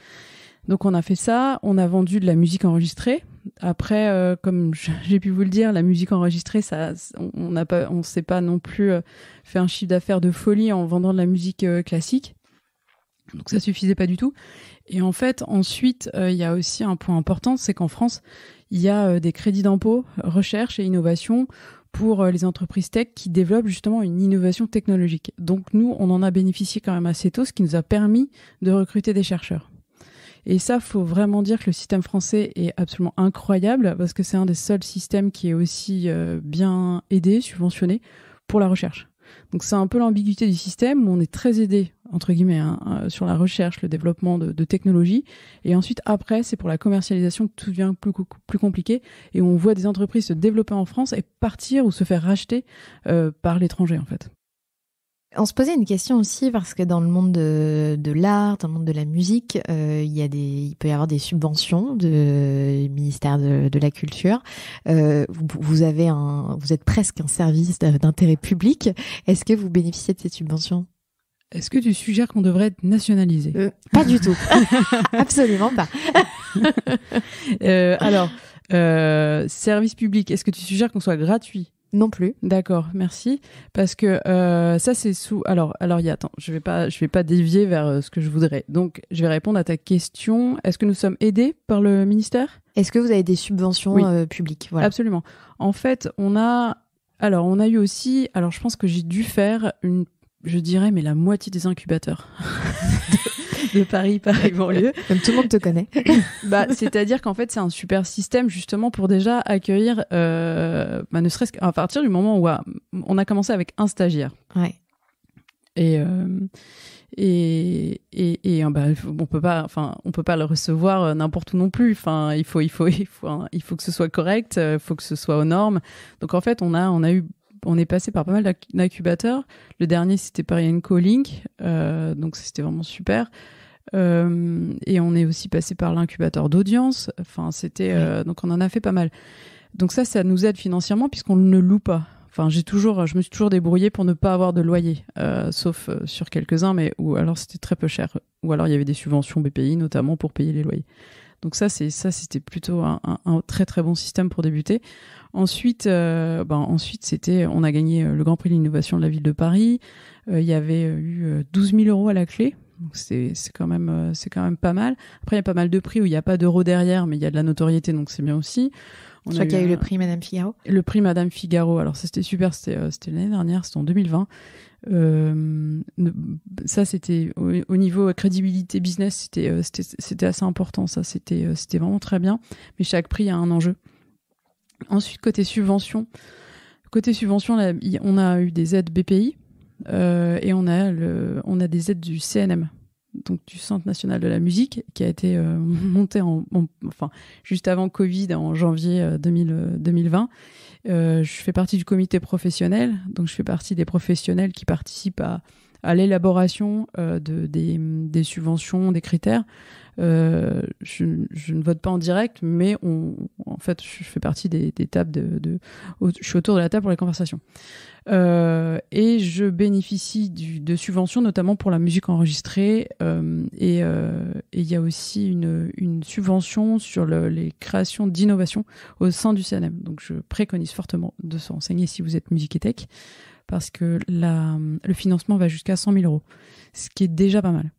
Donc on a fait ça, on a vendu de la musique enregistrée. Après, comme j'ai pu vous le dire, la musique enregistrée, on s'est pas non plus fait un chiffre d'affaires de folie en vendant de la musique classique. Donc ça suffisait pas du tout. Et en fait, ensuite, il y a aussi un point important, c'est qu'en France, il y a des crédits d'impôt, recherche et innovation pour les entreprises tech qui développent justement une innovation technologique. Donc nous, on en a bénéficié quand même assez tôt, ce qui nous a permis de recruter des chercheurs. Et ça, faut vraiment dire que le système français est absolument incroyable parce que c'est un des seuls systèmes qui est aussi bien aidé, subventionné pour la recherche. Donc c'est un peu l'ambiguïté du système où on est très aidé, entre guillemets, sur la recherche, le développement de technologies. Et ensuite, après, c'est pour la commercialisation que tout devient plus compliqué. Et on voit des entreprises se développer en France et partir ou se faire racheter par l'étranger, en fait. On se posait une question aussi parce que dans le monde de l'art, dans le monde de la musique, il peut y avoir des subventions du ministère de la Culture. Vous êtes presque un service d'intérêt public. Est-ce que vous bénéficiez de ces subventions? Est-ce que tu suggères qu'on devrait être nationalisé? Pas du tout. Absolument pas. Service public, est-ce que tu suggères qu'on soit gratuit? Non plus. D'accord, merci. Parce que ça c'est sous. Alors, attends, je vais pas dévier vers ce que je voudrais. Donc, je vais répondre à ta question. Est-ce que nous sommes aidés par le ministère? Est-ce que vous avez des subventions publiques? Voilà. Absolument. En fait, on a eu aussi. Alors, je pense que j'ai dû faire je dirais, mais la moitié des incubateurs de Paris banlieue. Comme tout le monde te connaît. C'est-à-dire qu'en fait, c'est un super système justement pour déjà accueillir, ne serait-ce qu'à partir du moment où on a commencé avec un stagiaire. Ouais. On peut pas le recevoir n'importe où non plus. Enfin, il faut que ce soit correct, il faut que ce soit aux normes. Donc en fait, on est passé par pas mal d'incubateurs. Le dernier, c'était Paris & Co Link, donc c'était vraiment super. Et on est aussi passé par l'incubateur d'audience. Enfin, donc on en a fait pas mal. Donc ça nous aide financièrement puisqu'on ne loue pas. Enfin, je me suis toujours débrouillée pour ne pas avoir de loyer, sauf sur quelques-uns, ou alors c'était très peu cher. Ou alors il y avait des subventions BPI, notamment pour payer les loyers. Donc c'était plutôt un très très bon système pour débuter. Ensuite, on a gagné le Grand Prix de l'innovation de la ville de Paris. Il y avait eu 12 000 € à la clé. Donc c'est quand même pas mal. Après, il y a pas mal de prix où il n'y a pas d'euros derrière, mais il y a de la notoriété, donc c'est bien aussi. Je crois qu'il y a eu le prix Madame Figaro. Le prix Madame Figaro. Alors ça, c'était super. C'était l'année dernière, c'était en 2020. Ça, c'était au niveau crédibilité business, c'était assez important. Ça, c'était vraiment très bien. Mais chaque prix a un enjeu. Ensuite, côté subvention, là, on a eu des aides BPI et on a des aides du CNM, donc du Centre national de la musique, qui a été monté juste avant Covid, en janvier 2020. Je fais partie du comité professionnel, donc je fais partie des professionnels qui participent à l'élaboration des subventions, des critères. Je ne vote pas en direct, mais en fait, je fais partie des tables je suis autour de la table pour les conversations. Et je bénéficie de subventions, notamment pour la musique enregistrée. Et il y a aussi une subvention sur les créations d'innovation au sein du CNM. Donc, je préconise fortement de se renseigner si vous êtes musique et tech, parce que le financement va jusqu'à 100 000 €, ce qui est déjà pas mal.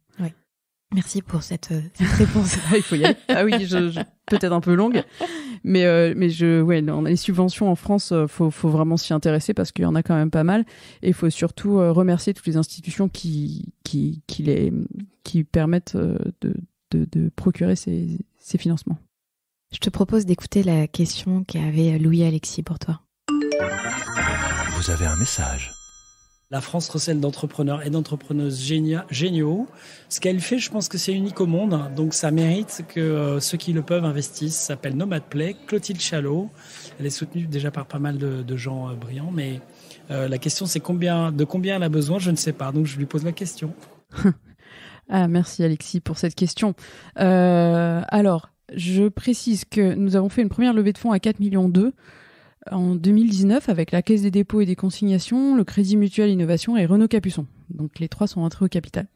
Merci pour cette réponse. Il faut y aller. Ah oui, peut-être un peu longue, mais les subventions en France, faut vraiment s'y intéresser parce qu'il y en a quand même pas mal, et il faut surtout remercier toutes les institutions qui permettent de procurer ces financements. Je te propose d'écouter la question qu'avait Louis et Alexis pour toi. Vous avez un message. La France recèle d'entrepreneurs et d'entrepreneuses géniaux. Ce qu'elle fait, je pense que c'est unique au monde. Donc ça mérite que ceux qui le peuvent investissent. Ça s'appelle Nomad Play, Clotilde Chalot. Elle est soutenue déjà par pas mal de gens brillants. Mais la question, c'est de combien elle a besoin, je ne sais pas. Donc je lui pose la question. Ah, merci Alexis pour cette question. Alors, je précise que nous avons fait une première levée de fonds à 4,2 millions en 2019 avec la Caisse des dépôts et des consignations, le Crédit Mutuel Innovation et Renaud Capuçon. Donc les trois sont entrés au capital.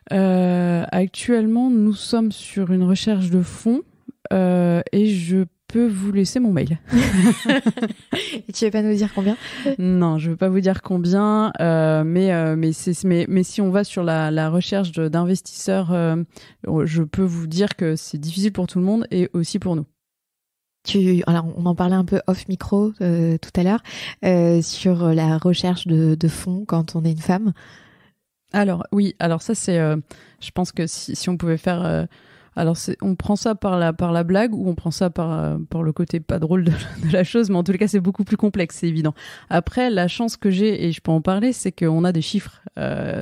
Actuellement, nous sommes sur une recherche de fonds et je peux vous laisser mon mail. Et tu veux pas nous dire combien? Non, je veux pas vous dire combien, mais si on va sur la recherche d'investisseurs, je peux vous dire que c'est difficile pour tout le monde et aussi pour nous. Alors, on en parlait un peu off micro tout à l'heure sur la recherche de fonds quand on est une femme. Alors oui, alors ça c'est, je pense que si on pouvait faire, on prend ça par la blague ou on prend ça par le côté pas drôle de la chose, mais en tout cas c'est beaucoup plus complexe, c'est évident. Après, la chance que j'ai, et je peux en parler, c'est qu'on a des chiffres.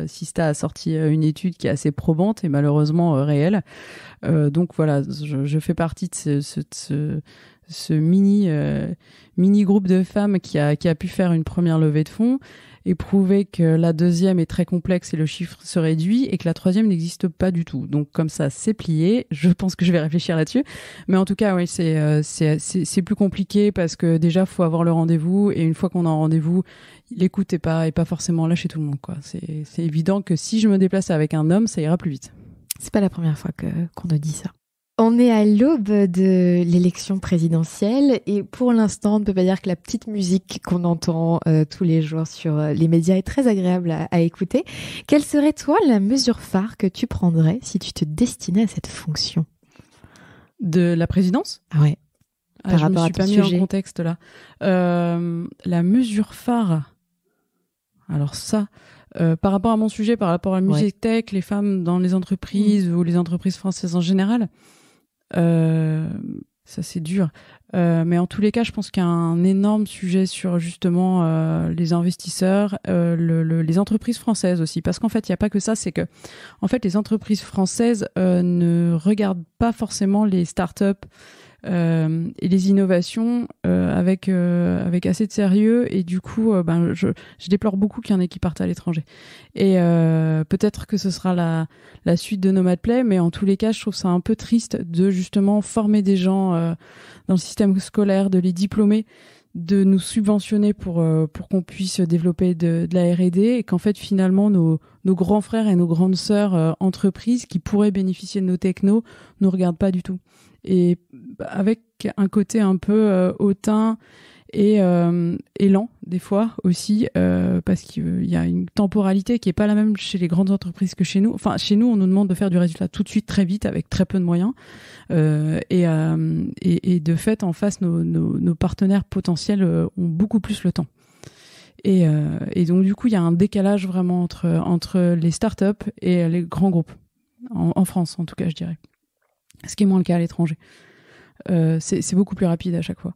Sista a sorti une étude qui est assez probante et malheureusement réelle. Donc voilà, je fais partie de mini groupe de femmes qui a pu faire une première levée de fonds et prouver que la deuxième est très complexe et le chiffre se réduit et que la troisième n'existe pas du tout. Donc comme ça, c'est plié. Je pense que je vais réfléchir là-dessus. Mais en tout cas, oui, c'est plus compliqué parce que déjà, faut avoir le rendez-vous et une fois qu'on a un rendez-vous, l'écoute est pas forcément là chez tout le monde, quoi. C'est évident que si je me déplace avec un homme, ça ira plus vite. C'est pas la première fois qu'on nous dit ça. On est à l'aube de l'élection présidentielle et pour l'instant, on ne peut pas dire que la petite musique qu'on entend tous les jours sur les médias est très agréable à écouter. Quelle serait, toi, la mesure phare que tu prendrais si tu te destinais à cette fonction ? De la présidence ? Ah ouais. Par rapport à ton sujet. Je me suis pas mis en contexte là. La mesure phare. Alors ça... par rapport à mon sujet, par rapport à la musique tech, les femmes dans les entreprises ou les entreprises françaises en général, ça c'est dur. Mais en tous les cas, je pense qu'il y a un énorme sujet sur justement les investisseurs, les entreprises françaises aussi. Parce qu'en fait, il n'y a pas que ça, c'est que en fait, les entreprises françaises ne regardent pas forcément les startups et les innovations avec assez de sérieux et du coup je déplore beaucoup qu'il y en ait qui partent à l'étranger et peut-être que ce sera la suite de Nomad Play, mais en tous les cas je trouve ça un peu triste de justement former des gens dans le système scolaire, de les diplômer, de nous subventionner pour qu'on puisse développer de la R&D et qu'en fait finalement nos grands frères et nos grandes sœurs entreprises qui pourraient bénéficier de nos technos nous regardent pas du tout. Et avec un côté un peu hautain et lent des fois aussi, parce qu'il y a une temporalité qui est pas la même chez les grandes entreprises que chez nous. Enfin, chez nous, on nous demande de faire du résultat tout de suite, très vite, avec très peu de moyens. Et de fait, en face, nos partenaires potentiels ont beaucoup plus le temps. Et donc, du coup, il y a un décalage vraiment entre les startups et les grands groupes. En France, en tout cas, je dirais. Ce qui est moins le cas à l'étranger. C'est beaucoup plus rapide à chaque fois.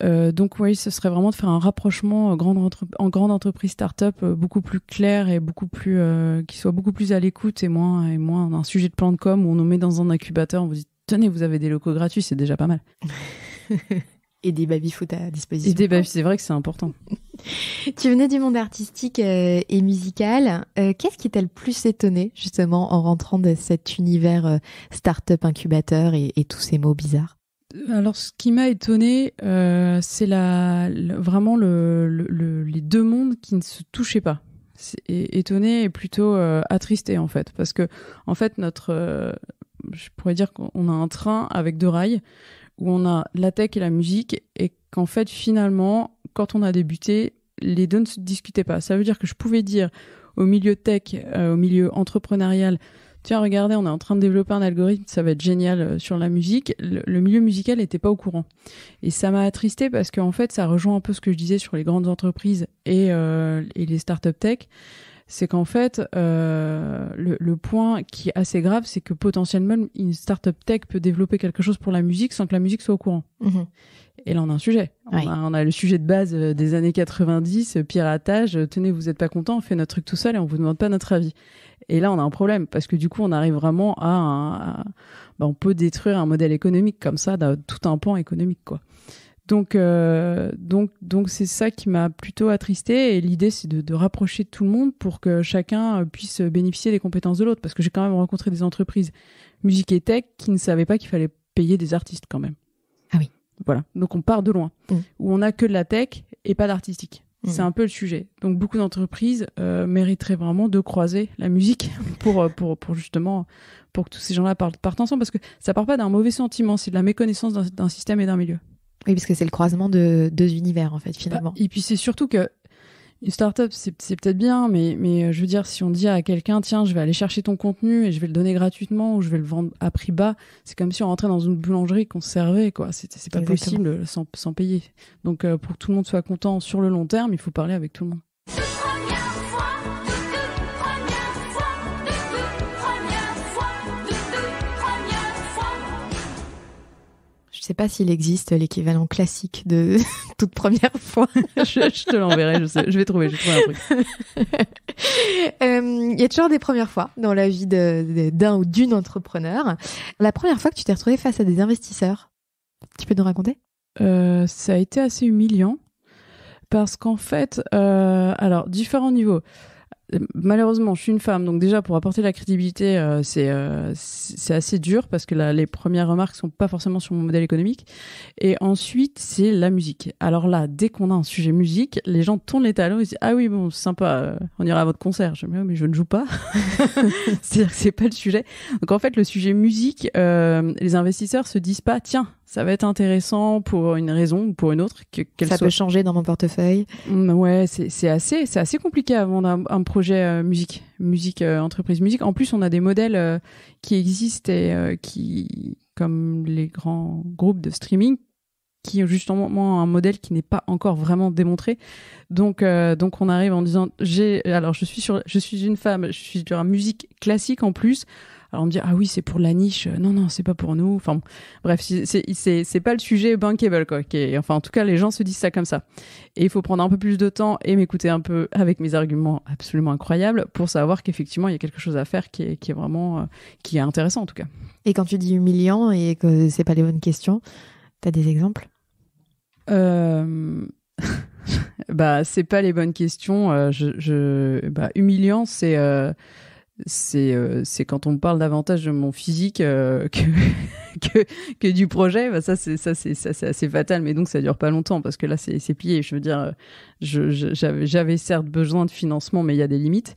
Donc oui, ce serait vraiment de faire un rapprochement en grande entreprise start-up beaucoup plus clair et beaucoup plus qui soit beaucoup plus à l'écoute et moins un sujet de plan de com où on nous met dans un incubateur, on vous dit tenez, vous avez des locaux gratuits, c'est déjà pas mal. Et des baby-foot à disposition. Et des baby, c'est vrai que c'est important. Tu venais du monde artistique et musical. Qu'est-ce qui t'a le plus étonné, justement, en rentrant de cet univers start-up incubateur et tous ces mots bizarres ? Alors, ce qui m'a étonné, c'est vraiment les deux mondes qui ne se touchaient pas. Étonné et plutôt attristé, en fait. Parce que, en fait, je pourrais dire qu'on a un train avec deux rails, où on a la tech et la musique, et qu'en fait, finalement, quand on a débuté, les deux ne se discutaient pas. Ça veut dire que je pouvais dire au milieu tech, au milieu entrepreneurial, tiens, regardez, on est en train de développer un algorithme, ça va être génial sur la musique. Le milieu musical n'était pas au courant. Et ça m'a attristé parce qu'en fait, ça rejoint un peu ce que je disais sur les grandes entreprises et les startups tech. C'est qu'en fait, le point qui est assez grave, c'est que potentiellement, une startup tech peut développer quelque chose pour la musique sans que la musique soit au courant. Mmh. Et là, on a un sujet. Oui. On a le sujet de base des années 90, piratage. Tenez, vous n'êtes pas content, on fait notre truc tout seul et on vous demande pas notre avis. Et là, on a un problème parce que du coup, on arrive vraiment on peut détruire un modèle économique comme ça, tout un pan économique, quoi. Donc c'est ça qui m'a plutôt attristée et l'idée c'est de rapprocher tout le monde pour que chacun puisse bénéficier des compétences de l'autre parce que j'ai quand même rencontré des entreprises musique et tech qui ne savaient pas qu'il fallait payer des artistes quand même. Ah oui. Voilà, donc on part de loin où on a que de la tech et pas d'artistique. C'est un peu le sujet. Donc beaucoup d'entreprises mériteraient vraiment de croiser la musique pour justement pour que tous ces gens-là partent ensemble parce que ça part pas d'un mauvais sentiment, c'est de la méconnaissance d'un système et d'un milieu. Oui, parce que c'est le croisement de deux univers, en fait, finalement. Et puis, c'est surtout que une start-up, c'est peut-être bien, mais je veux dire, si on dit à quelqu'un, tiens, je vais aller chercher ton contenu et je vais le donner gratuitement ou je vais le vendre à prix bas, c'est comme si on rentrait dans une boulangerie qu'on se servait, quoi. C'est pas possible sans payer. Donc, pour que tout le monde soit content sur le long terme, il faut parler avec tout le monde. Je sais pas s'il existe l'équivalent classique de toute première fois. je te l'enverrai, je vais trouver un truc. Il y a toujours des premières fois dans la vie d'un ou d'une entrepreneur. La première fois que tu t'es retrouvée face à des investisseurs, tu peux nous raconter ? ça a été assez humiliant parce qu'en fait, alors différents niveaux. Malheureusement, je suis une femme, donc déjà pour apporter la crédibilité, c'est assez dur parce que les premières remarques sont pas forcément sur mon modèle économique. Et ensuite, c'est la musique. Alors là, dès qu'on a un sujet musique, les gens tournent les talons et disent ah oui bon c'est sympa, on ira à votre concert. Je dis mais je ne joue pas. C'est-à-dire que c'est pas le sujet. Donc en fait, le sujet musique, les investisseurs se disent pas tiens ça va être intéressant pour une raison ou pour une autre. Ça peut changer dans mon portefeuille. Ouais, c'est assez compliqué à vendre un projet musique, entreprise musique. En plus, on a des modèles qui existent et qui, comme les grands groupes de streaming, qui ont justement un modèle qui n'est pas encore vraiment démontré. Donc on arrive en disant je suis une femme, je suis sur la musique classique en plus. Alors on me dit ah oui c'est pour la niche, non c'est pas pour nous. Enfin bref c'est pas le sujet bankable quoi. Enfin en tout cas les gens se disent ça comme ça. Et il faut prendre un peu plus de temps et m'écouter un peu avec mes arguments absolument incroyables pour savoir qu'effectivement il y a quelque chose à faire qui est vraiment qui est intéressant en tout cas. Et quand tu dis humiliant et que c'est pas les bonnes questions, t'as des exemples? Bah c'est pas les bonnes questions. Humiliant c'est quand on me parle davantage de mon physique que du projet. Bah ça c'est assez fatal, mais donc ça dure pas longtemps parce que là c'est plié. Je veux dire, j'avais certes besoin de financement, mais il y a des limites.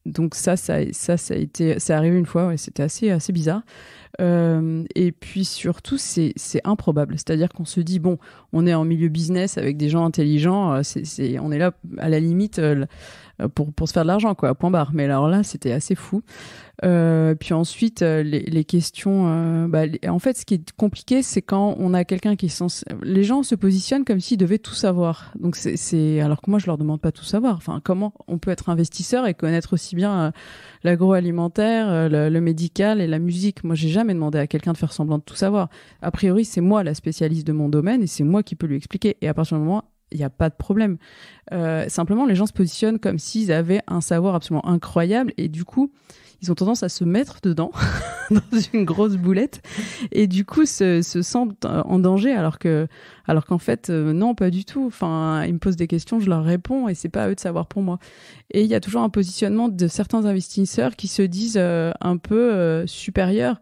Donc ça c'est arrivé une fois, ouais, c'était assez bizarre. Et puis surtout c'est improbable, c'est-à-dire qu'on se dit bon on est en milieu business avec des gens intelligents, on est là à la limite pour se faire de l'argent quoi, point barre. Mais alors là c'était assez fou. Puis ensuite les questions, en fait ce qui est compliqué c'est quand on a quelqu'un qui est censé, les gens se positionnent comme s'ils devaient tout savoir. Donc c'est alors que moi je leur demande pas tout savoir. Enfin comment on peut être investisseur et connaître aussi bien l'agroalimentaire, le médical et la musique? Moi j'ai jamais demandé à quelqu'un de faire semblant de tout savoir. A priori c'est moi la spécialiste de mon domaine et c'est moi qui peux lui expliquer. Et à partir du moment il n'y a pas de problème. Simplement, les gens se positionnent comme s'ils avaient un savoir absolument incroyable et du coup, ils ont tendance à se mettre dedans, dans une grosse boulette, et du coup se sentent en danger alors qu'en fait, non, pas du tout. Enfin, ils me posent des questions, je leur réponds et c'est pas à eux de savoir pour moi. Et il y a toujours un positionnement de certains investisseurs qui se disent un peu supérieurs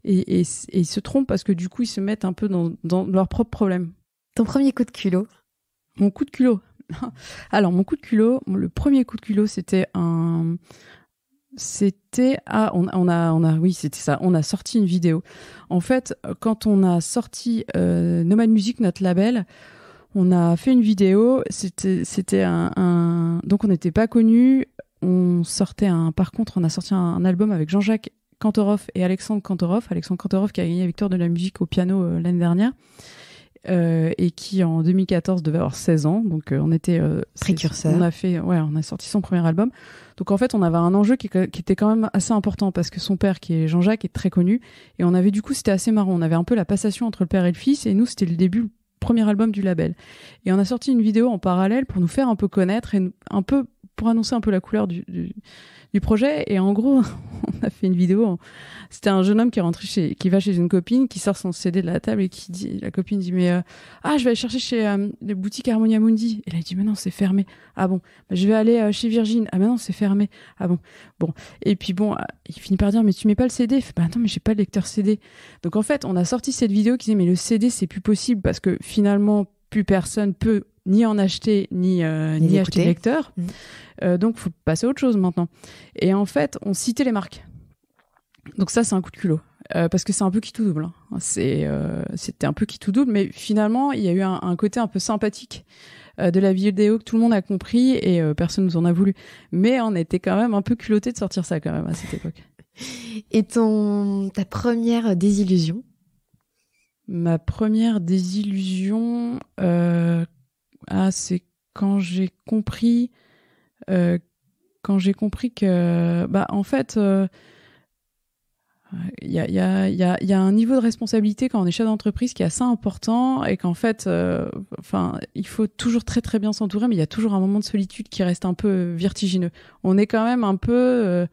et ils se trompent parce que du coup, ils se mettent un peu dans leurs propres problèmes. Ton premier coup de culot? Mon coup de culot. Alors, mon coup de culot, le premier coup de culot, c'était c'était ça. On a sorti une vidéo. En fait, quand on a sorti Nomad Music, notre label, on a fait une vidéo. C'était donc on n'était pas connus. Par contre, on a sorti un album avec Jean-Jacques Cantoroff et Alexandre Cantoroff. Alexandre Cantoroff qui a gagné la victoire de la musique au piano l'année dernière. Et qui en 2014 devait avoir 16 ans, donc on était précurseur. On a sorti son premier album. Donc en fait, on avait un enjeu qui était quand même assez important parce que son père, qui est Jean-Jacques, est très connu, et on avait du coup c'était assez marrant. On avait un peu la passation entre le père et le fils, et nous c'était le début, le premier album du label. Et on a sorti une vidéo en parallèle pour nous faire un peu connaître et un peu pour annoncer un peu la couleur du projet. Et en gros, on a fait une vidéo. C'était un jeune homme qui va chez une copine, qui sort son CD de la table et la copine dit mais je vais aller chercher chez la boutique Harmonia Mundi. Et là il dit mais non c'est fermé. Ah bon, je vais aller chez Virgin. Ah mais non c'est fermé. Ah bon. Et puis il finit par dire mais tu mets pas le CD. Il fait non mais j'ai pas de lecteur CD. Donc en fait on a sorti cette vidéo qui disait mais le CD c'est plus possible parce que finalement plus personne peut ni en acheter ni acheter de lecteur. Donc faut passer à autre chose maintenant. Et en fait on citait les marques. Donc ça c'est un coup de culot parce que c'est un peu qui tout double. Hein. C'était un peu qui tout double, mais finalement il y a eu un côté un peu sympathique de la vidéo que tout le monde a compris et personne nous en a voulu. Mais on était quand même un peu culottés de sortir ça quand même à cette époque. Et ta première désillusion? Ma première désillusion, c'est quand j'ai compris que, en fait, il y a un niveau de responsabilité quand on est chef d'entreprise qui est assez important et qu'en fait, il faut toujours très très bien s'entourer, mais il y a toujours un moment de solitude qui reste un peu vertigineux. On est quand même un peu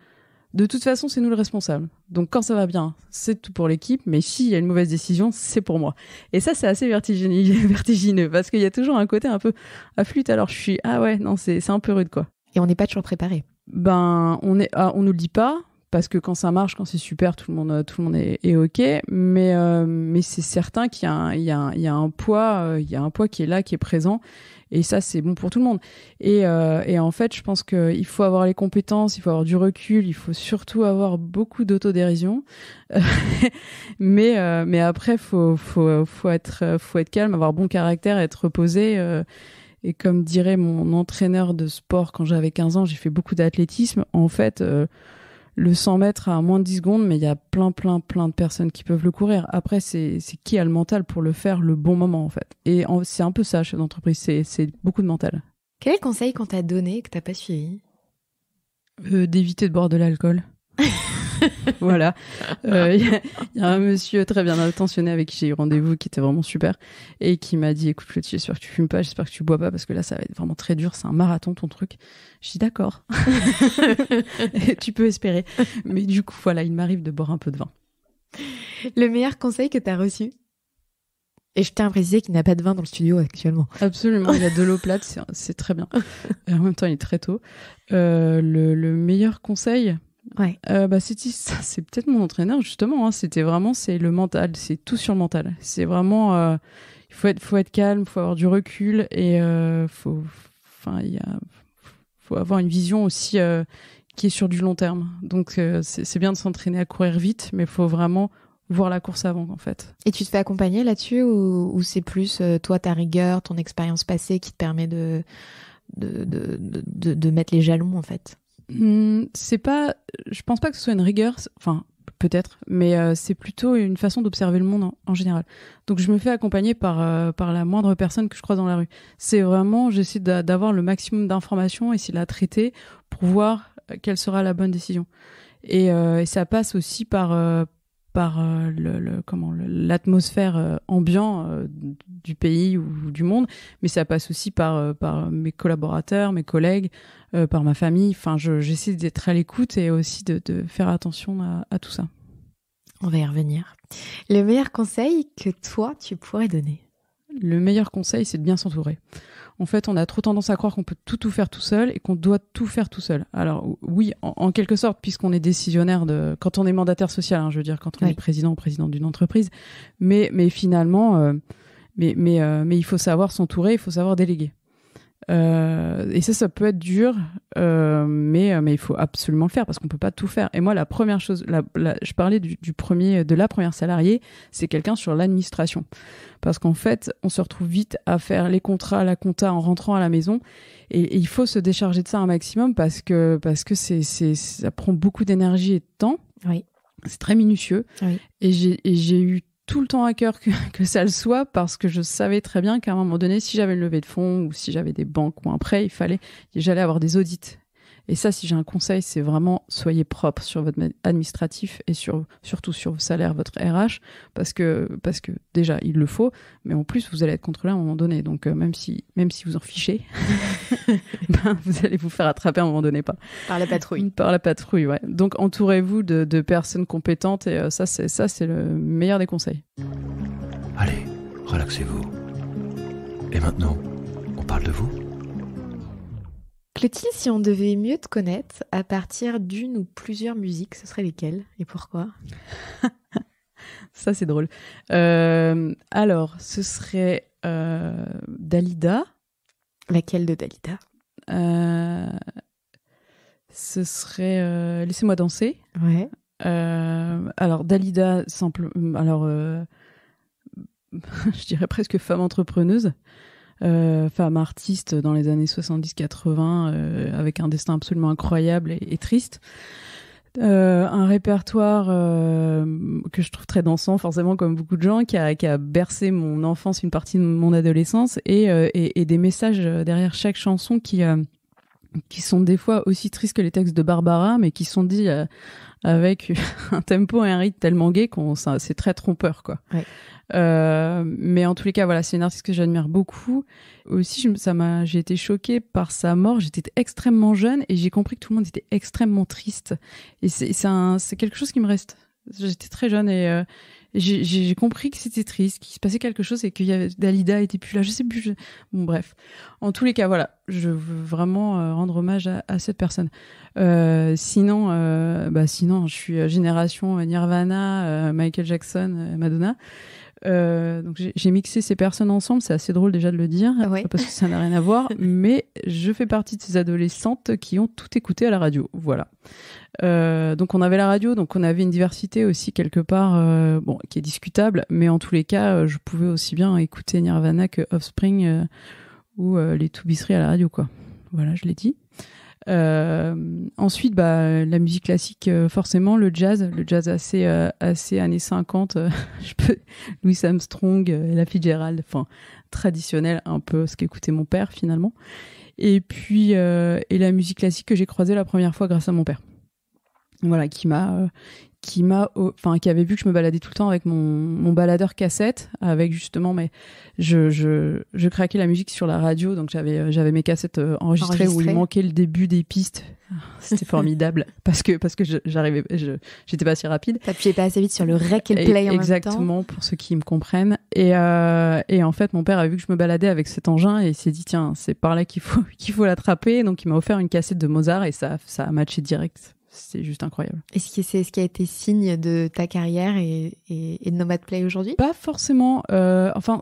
de toute façon, c'est nous le responsable. Donc quand ça va bien, c'est tout pour l'équipe, mais s'il y a une mauvaise décision, c'est pour moi. Et ça, c'est assez vertigineux parce qu'il y a toujours un côté un peu à flûte. Alors je suis non, c'est un peu rude quoi. Et on n'est pas toujours préparé. On nous le dit pas. Parce que quand ça marche, quand c'est super, tout le monde est ok. Mais c'est certain qu'il y a un poids qui est là, qui est présent. Et ça, c'est bon pour tout le monde. Et en fait, je pense qu'il faut avoir les compétences, il faut avoir du recul, il faut surtout avoir beaucoup d'autodérision. mais après, faut être calme, avoir bon caractère, être reposé. Et comme dirait mon entraîneur de sport quand j'avais 15 ans, j'ai fait beaucoup d'athlétisme. En fait, le 100 mètres à moins de 10 secondes, mais il y a plein de personnes qui peuvent le courir. Après, c'est qui a le mental pour le faire le bon moment, en fait. Et c'est un peu ça, chef d'entreprise, c'est beaucoup de mental. Quel est le conseil qu'on t'a donné et que t'as pas suivi ? D'éviter de boire de l'alcool. Voilà. Il y a un monsieur très bien intentionné avec qui j'ai eu rendez-vous qui était vraiment super et qui m'a dit écoute Clotilde, j'espère que tu fumes pas, j'espère que tu bois pas parce que là ça va être vraiment très dur, c'est un marathon ton truc. Je dis d'accord. Tu peux espérer. Mais du coup voilà, il m'arrive de boire un peu de vin. Le meilleur conseil que t'as reçu ? Et je tiens à préciser qu'il n'y a pas de vin dans le studio actuellement. Absolument, il y a de l'eau plate, c'est très bien. Et en même temps il est très tôt. Le meilleur conseil, ouais. C'est peut-être mon entraîneur justement, hein. C'était vraiment, c'est le mental, c'est tout sur le mental. C'est vraiment, il faut être calme, faut avoir du recul et faut avoir une vision aussi qui est sur du long terme. Donc c'est bien de s'entraîner à courir vite, mais il faut vraiment voir la course avant en fait. Et tu te fais accompagner là-dessus ou c'est plus toi ta rigueur, ton expérience passée qui te permet de mettre les jalons en fait? Je pense pas que ce soit une rigueur, enfin peut-être, mais c'est plutôt une façon d'observer le monde en général. Donc je me fais accompagner par la moindre personne que je croise dans la rue. C'est vraiment, j'essaie d'avoir le maximum d'informations, essayer de la traiter pour voir quelle sera la bonne décision. Et ça passe aussi par l'atmosphère ambiant du pays ou du monde, mais ça passe aussi par mes collaborateurs, mes collègues, par ma famille. Enfin, j'essaie d'être à l'écoute et aussi de faire attention à tout ça. On va y revenir. Le meilleur conseil que toi, tu pourrais donner ? Le meilleur conseil, c'est de bien s'entourer. En fait, on a trop tendance à croire qu'on peut tout faire tout seul et qu'on doit tout faire tout seul. Alors oui, en quelque sorte, puisqu'on est décisionnaire quand on est mandataire social, hein, je veux dire, quand on est président ou présidente d'une entreprise, mais finalement, mais il faut savoir s'entourer, il faut savoir déléguer. Et ça peut être dur, mais il faut absolument le faire parce qu'on peut pas tout faire. Et moi, la première chose, je parlais de la première salariée, c'est quelqu'un sur l'administration. Parce qu'en fait, on se retrouve vite à faire les contrats, la compta en rentrant à la maison. Et il faut se décharger de ça un maximum parce que ça prend beaucoup d'énergie et de temps. Oui. C'est très minutieux. Oui. Et j'ai eu tout le temps à cœur que ça le soit parce que je savais très bien qu'à un moment donné, si j'avais une levée de fonds ou si j'avais des banques ou un prêt, j'allais avoir des audits. Et ça, si j'ai un conseil, c'est vraiment soyez propre sur votre administratif et surtout sur vos salaires, votre RH, parce que déjà il le faut, mais en plus vous allez être contrôlé à un moment donné. Donc même si vous en fichez, vous allez vous faire attraper à un moment donné par la patrouille. Par la patrouille, ouais. Donc entourez-vous de personnes compétentes et ça c'est le meilleur des conseils. Allez, relaxez-vous. Et maintenant, on parle de vous ? Clotilde, si on devait mieux te connaître à partir d'une ou plusieurs musiques, ce serait lesquelles et pourquoi ? Ça, c'est drôle. Alors, ce serait Dalida. Laquelle de Dalida ? Ce serait Laissez-moi danser. Ouais. Alors, Dalida, je dirais presque femme entrepreneuse. Femme artiste dans les années 70-80 avec un destin absolument incroyable et triste. Un répertoire que je trouve très dansant, forcément comme beaucoup de gens, qui a bercé mon enfance, une partie de mon adolescence et des messages derrière chaque chanson qui sont des fois aussi tristes que les textes de Barbara, mais qui sont dits avec un tempo et un rythme tellement gai c'est très trompeur, quoi. Ouais. Mais en tous les cas, voilà, c'est une artiste que j'admire beaucoup. Aussi, j'ai été choquée par sa mort. J'étais extrêmement jeune et j'ai compris que tout le monde était extrêmement triste. Et c'est quelque chose qui me reste. J'étais très jeune et j'ai compris que c'était triste, qu'il se passait quelque chose et que Dalida était plus là. Je sais plus. Bon, bref. En tous les cas, voilà. Je veux vraiment rendre hommage à cette personne. Sinon, je suis génération Nirvana, Michael Jackson, Madonna. Donc j'ai mixé ces personnes ensemble, c'est assez drôle déjà de le dire, parce que ça n'a rien à voir, mais je fais partie de ces adolescentes qui ont tout écouté à la radio, voilà. Donc on avait la radio, donc on avait une diversité aussi quelque part, qui est discutable, mais en tous les cas, je pouvais aussi bien écouter Nirvana que Offspring ou les Toubisseries à la radio, quoi. Voilà, je l'ai dit. Ensuite, la musique classique, forcément, le jazz assez années 50. Louis Armstrong, Ella Fitzgerald, enfin traditionnel, un peu ce qu'écoutait mon père finalement. Et puis et la musique classique que j'ai croisée la première fois grâce à mon père. Voilà, qui avait vu que je me baladais tout le temps avec mon baladeur cassette, avec justement, mais je craquais la musique sur la radio, donc j'avais mes cassettes enregistrées où il manquait le début des pistes. C'était formidable parce que j'étais pas assez rapide. T'appuyais pas assez vite sur le rec et le play en même temps. Exactement, pour ceux qui me comprennent. Et en fait, mon père a vu que je me baladais avec cet engin et il s'est dit tiens, c'est par là qu'il faut l'attraper. Donc il m'a offert une cassette de Mozart et ça a matché direct. C'est juste incroyable. Est-ce que c'est ce qui a été signe de ta carrière et de Nomad Play aujourd'hui ? Pas forcément.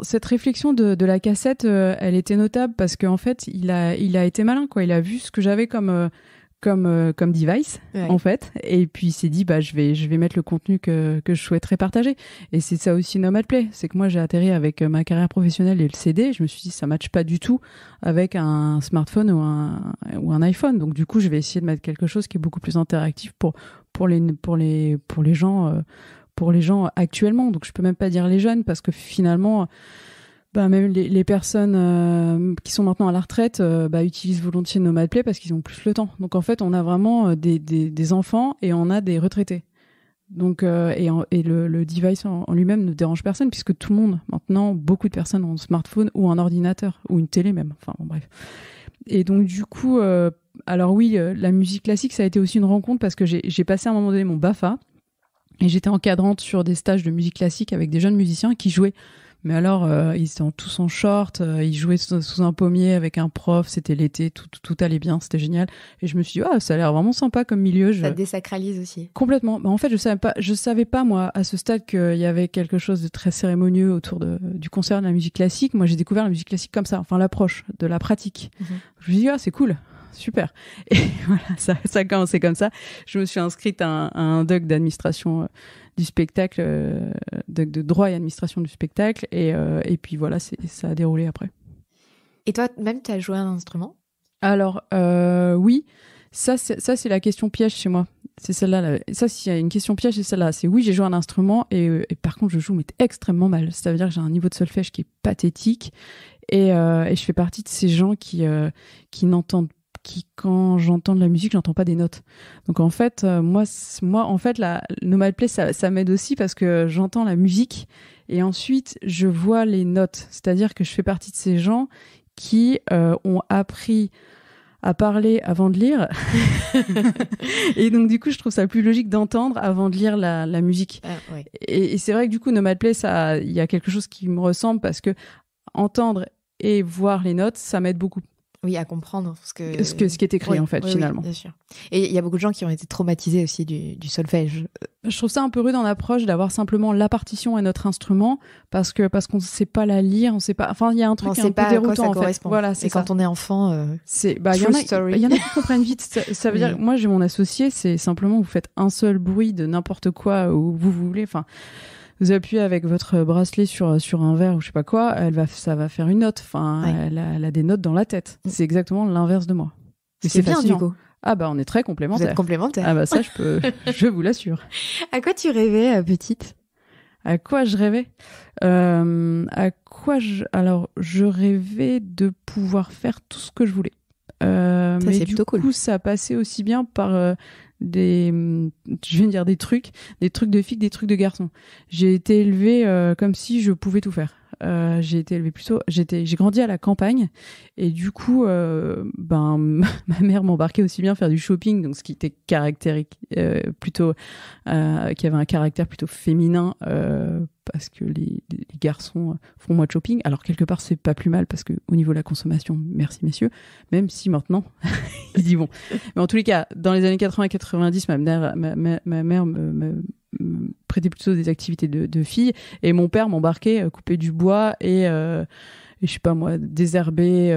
Cette réflexion de la cassette, elle était notable parce qu'en fait, il a été malin, quoi. Il a vu ce que j'avais comme device, en fait. Et puis il s'est dit, je vais mettre le contenu que je souhaiterais partager. Et c'est ça aussi Nomad Play. C'est que moi, j'ai atterri avec ma carrière professionnelle et le CD. Je me suis dit, ça matche pas du tout avec un smartphone ou un iPhone. Donc, du coup, je vais essayer de mettre quelque chose qui est beaucoup plus interactif pour les gens actuellement. Donc, je peux même pas dire les jeunes parce que finalement, même les personnes qui sont maintenant à la retraite utilisent volontiers Nomad Play parce qu'ils ont plus le temps. Donc en fait, on a vraiment des enfants et on a des retraités. Donc le device en lui-même ne dérange personne puisque tout le monde maintenant, beaucoup de personnes ont un smartphone ou un ordinateur ou une télé même. Enfin bon, bref. Et donc du coup, alors oui, la musique classique ça a été aussi une rencontre parce que j'ai passé à un moment donné mon BAFA et j'étais encadrante sur des stages de musique classique avec des jeunes musiciens qui jouaient. Mais alors, ils étaient tous en short, ils jouaient sous un pommier avec un prof, c'était l'été, tout allait bien, c'était génial. Et je me suis dit, ça a l'air vraiment sympa comme milieu. Ça désacralise aussi. Complètement. En fait, je savais pas, moi, à ce stade, qu'il y avait quelque chose de très cérémonieux autour du concert de la musique classique. Moi, j'ai découvert la musique classique comme ça, enfin, l'approche de la pratique. Mm-hmm. Je me suis dit, c'est cool. Super. Et voilà, ça a commencé comme ça. Je me suis inscrite à un doc d'administration du spectacle, de droit et administration du spectacle. Et puis voilà, ça a déroulé après. Et toi, même, tu as joué un instrument ? Alors, oui. Ça, c'est la question piège chez moi. C'est celle-là. Ça, s'il y a une question piège, c'est celle-là. C'est oui, j'ai joué un instrument et par contre, je joue mais extrêmement mal. C'est-à-dire que j'ai un niveau de solfège qui est pathétique et je fais partie de ces gens qui quand j'entends de la musique, j'entends pas des notes. Donc en fait, moi en fait, la Nomad Play, ça m'aide aussi parce que j'entends la musique et ensuite je vois les notes. C'est-à-dire que je fais partie de ces gens qui ont appris à parler avant de lire. Et donc du coup, je trouve ça plus logique d'entendre avant de lire la musique. Ouais. Et c'est vrai que du coup, Nomad Play, il y a quelque chose qui me ressemble parce que entendre et voir les notes, ça m'aide beaucoup. Oui, à comprendre ce qui est écrit, en fait, finalement. Oui, bien sûr. Et il y a beaucoup de gens qui ont été traumatisés aussi du solfège. Je trouve ça un peu rude en approche d'avoir simplement la partition et notre instrument parce qu'on ne sait pas la lire, on sait pas. Enfin, il y a un truc qui est un peu déroutant, en fait. Voilà, c'est ça. Quand on est enfant, il y en a qui comprennent vite. Ça veut dire, moi, j'ai mon associé, c'est simplement vous faites un seul bruit de n'importe quoi où vous voulez. Enfin, vous appuyez avec votre bracelet sur un verre ou je sais pas quoi, ça va faire une note. Enfin, elle a des notes dans la tête. C'est exactement l'inverse de moi. Mais c'est bien fascinant. du coup. On est très complémentaires. Vous êtes complémentaires. Ça, je vous l'assure. À quoi tu rêvais, petite ? À quoi je rêvais ? Alors, je rêvais de pouvoir faire tout ce que je voulais. Mais c'est du plutôt coup, cool. ça passait aussi bien par je vais dire des trucs de filles, des trucs de garçons. J'ai été élevée comme si je pouvais tout faire. J'ai été élevée j'ai grandi à la campagne et du coup, ma mère m'embarquait aussi bien faire du shopping, donc ce qui était caractérique, plutôt, qui avait un caractère plutôt féminin, parce que les garçons font moins de shopping. Alors quelque part, c'est pas plus mal parce que au niveau de la consommation, merci messieurs, même si maintenant, ils y vont. Mais en tous les cas, dans les années 80-90, ma mère me prêtait plutôt des activités de filles et mon père m'embarquait couper du bois et je sais pas moi, désherber,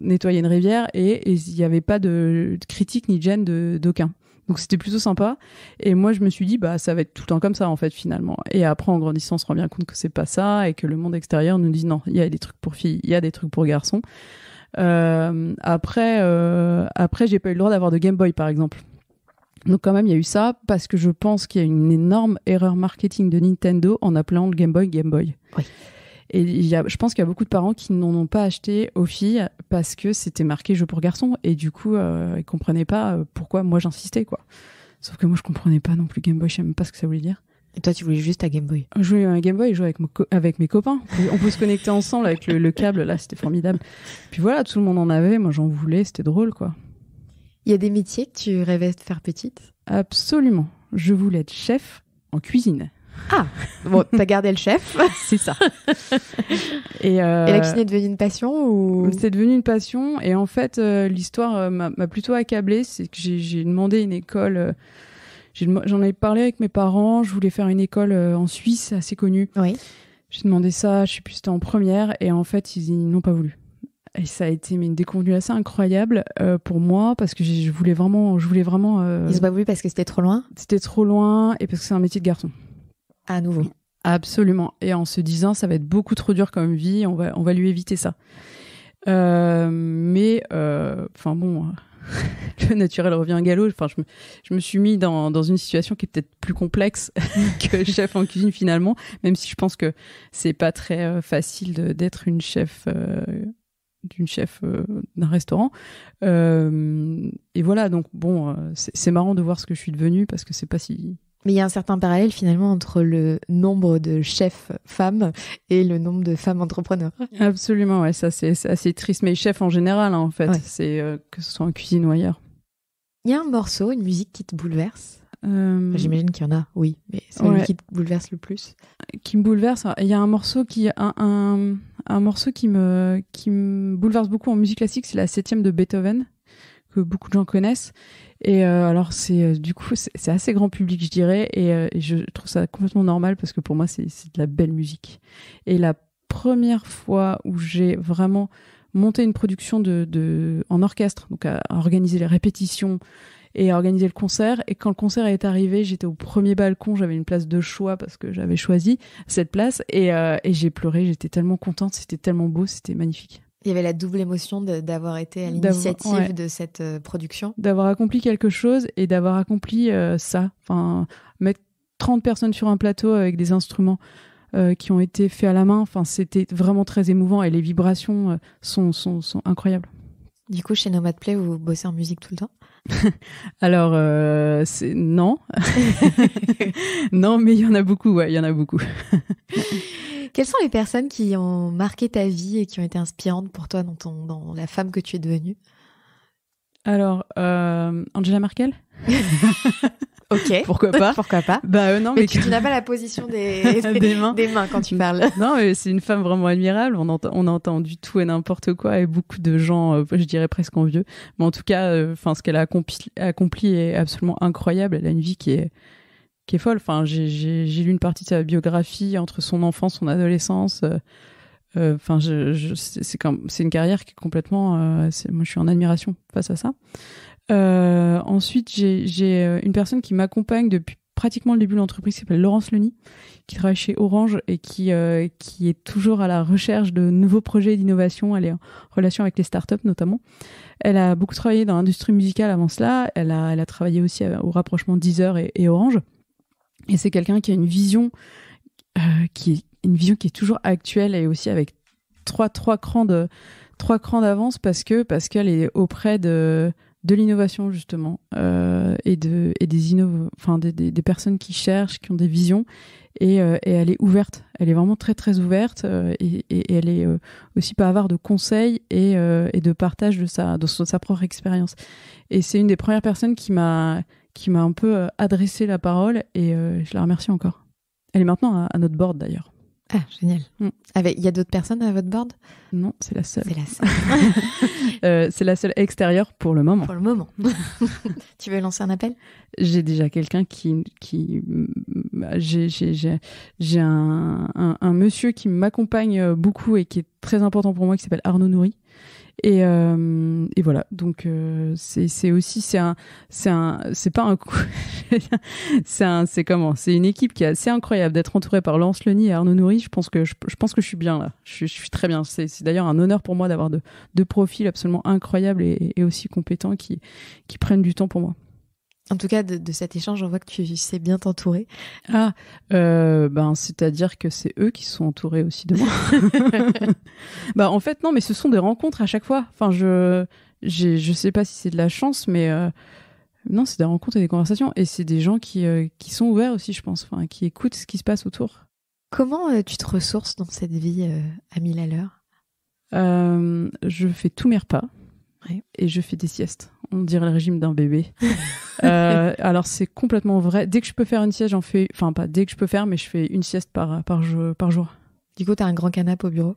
nettoyer une rivière et il n'y avait pas de critique ni de gêne d'aucun. Donc c'était plutôt sympa et moi je me suis dit ça va être tout le temps comme ça en fait finalement. Et après en grandissant on se rend bien compte que c'est pas ça et que le monde extérieur nous dit non, il y a des trucs pour filles, il y a des trucs pour garçons. Après j'ai pas eu le droit d'avoir de Game Boy par exemple. Donc quand même il y a eu ça parce que je pense qu'il y a une énorme erreur marketing de Nintendo en appelant le Game Boy Game Boy. Oui. Et je pense qu'il y a beaucoup de parents qui n'en ont pas acheté aux filles parce que c'était marqué jeu pour garçons et du coup ils comprenaient pas pourquoi moi j'insistais quoi. Sauf que moi je comprenais pas non plus Game Boy, je savais même pas ce que ça voulait dire. Et toi tu voulais juste ta Game Boy? Je voulais un Game Boy et jouer avec mes copains. On peut se connecter ensemble avec le câble là, c'était formidable. Puis voilà, tout le monde en avait, moi j'en voulais, c'était drôle quoi. Il y a des métiers que tu rêvais de faire petite? Absolument. Je voulais être chef en cuisine. Ah, bon, t'as gardé le chef. C'est ça. Et la cuisine est devenue une passion ou... C'est devenu une passion. Et en fait, l'histoire m'a plutôt accablée. C'est que j'ai demandé une école. J'en avais parlé avec mes parents. Je voulais faire une école en Suisse assez connue. Oui. J'ai demandé ça, je sais plus, c'était en première. Et en fait, ils n'ont pas voulu. Et ça a été une déconvenue assez incroyable pour moi parce que je voulais vraiment. Ils n'ont pas voulu parce que c'était trop loin? C'était trop loin et parce que c'est un métier de garçon. À nouveau. Absolument. Et en se disant, ça va être beaucoup trop dur comme vie, on va lui éviter ça. Mais, le naturel revient au galop. Enfin, je me suis mis dans une situation qui est peut-être plus complexe que chef en cuisine finalement, même si je pense que c'est pas très facile d'être une chef d'un restaurant. Et voilà, donc bon, c'est marrant de voir ce que je suis devenue parce que c'est pas si... Mais il y a un certain parallèle finalement entre le nombre de chefs femmes et le nombre de femmes entrepreneurs. Absolument, ouais, ça c'est assez triste. Mais chefs en général, hein, en fait, ouais. C'est que ce soit en cuisine ou ailleurs. Il y a un morceau, une musique qui te bouleverse? J'imagine qu'il y en a, oui, mais c'est celui qui te bouleverse le plus. Qui me bouleverse. Il y a un morceau un morceau qui me bouleverse beaucoup en musique classique, c'est la 7e de Beethoven, que beaucoup de gens connaissent. Et alors du coup c'est assez grand public je dirais et je trouve ça complètement normal parce que pour moi c'est de la belle musique. Et la première fois où j'ai vraiment monté une production en orchestre, donc à organiser les répétitions et à organiser le concert, et quand le concert est arrivé j'étais au premier balcon, j'avais une place de choix parce que j'avais choisi cette place et j'ai pleuré, j'étais tellement contente, c'était tellement beau, c'était magnifique. Il y avait la double émotion d'avoir été à l'initiative de cette production. D'avoir accompli quelque chose et d'avoir accompli ça. Enfin, mettre 30 personnes sur un plateau avec des instruments qui ont été faits à la main. Enfin, c'était vraiment très émouvant et les vibrations sont incroyables. Du coup, chez Nomad Play, vous bossez en musique tout le temps? Alors, non. Non, mais il y en a beaucoup, ouais, il y en a beaucoup. Quelles sont les personnes qui ont marqué ta vie et qui ont été inspirantes pour toi dans la femme que tu es devenue? Alors, Angela Merkel. Ok. Pourquoi pas? Pourquoi pas? Non, mais tu n'as pas la position des mains quand tu parles. Non, mais c'est une femme vraiment admirable. On a entendu tout et n'importe quoi et beaucoup de gens, je dirais presque envieux. Mais en tout cas, ce qu'elle a accompli est absolument incroyable. Elle a une vie qui est folle. Enfin, j'ai lu une partie de sa biographie entre son enfance, son adolescence. Enfin, c'est une carrière qui est complètement. Moi, je suis en admiration face à ça. Ensuite, j'ai une personne qui m'accompagne depuis pratiquement le début de l'entreprise, qui s'appelle Laurence Leny, qui travaille chez Orange et qui est toujours à la recherche de nouveaux projets d'innovation. Elle est en relation avec les startups notamment. Elle a beaucoup travaillé dans l'industrie musicale avant cela. Elle a travaillé aussi au rapprochement Deezer et Orange. Et c'est quelqu'un qui a une vision qui est toujours actuelle et aussi avec trois crans d'avance parce qu'elle est auprès de l'innovation justement et des personnes qui cherchent, qui ont des visions et elle est ouverte. Elle est vraiment très très ouverte et elle est aussi pas avare de conseils et de partage de sa propre expérience. Et c'est une des premières personnes qui m'a un peu adressé la parole et je la remercie encore. Elle est maintenant à notre board d'ailleurs. Ah, génial. Il y a d'autres personnes à votre board ? Non, c'est la seule. C'est la seule. C'est la seule extérieure pour le moment. Pour le moment. Tu veux lancer un appel ? J'ai déjà quelqu'un j'ai un monsieur qui m'accompagne beaucoup et qui est très important pour moi, qui s'appelle Arnaud Nourri. Et voilà, donc c'est une équipe qui est assez incroyable d'être entourée par Laurence Leny et Arnaud Nourri. Je pense que je suis bien là. Je suis très bien. C'est d'ailleurs un honneur pour moi d'avoir deux profils absolument incroyables et aussi compétents qui prennent du temps pour moi. En tout cas, de cet échange, on voit que tu sais bien t'entourer. Ah, c'est-à-dire que c'est eux qui sont entourés aussi de moi. En fait, non, mais ce sont des rencontres à chaque fois. Enfin, je sais pas si c'est de la chance, mais non, c'est des rencontres et des conversations. Et c'est des gens qui sont ouverts aussi, je pense, enfin, qui écoutent ce qui se passe autour. Comment tu te ressources dans cette vie à 1000 à l'heure ? Je fais tous mes repas. Ouais. Et je fais des siestes. On dirait le régime d'un bébé. Alors c'est complètement vrai. Dès que je peux faire une sieste, j'en fais. Enfin pas dès que je peux faire, mais je fais une sieste par jour. Du coup, t'as un grand canapé au bureau ?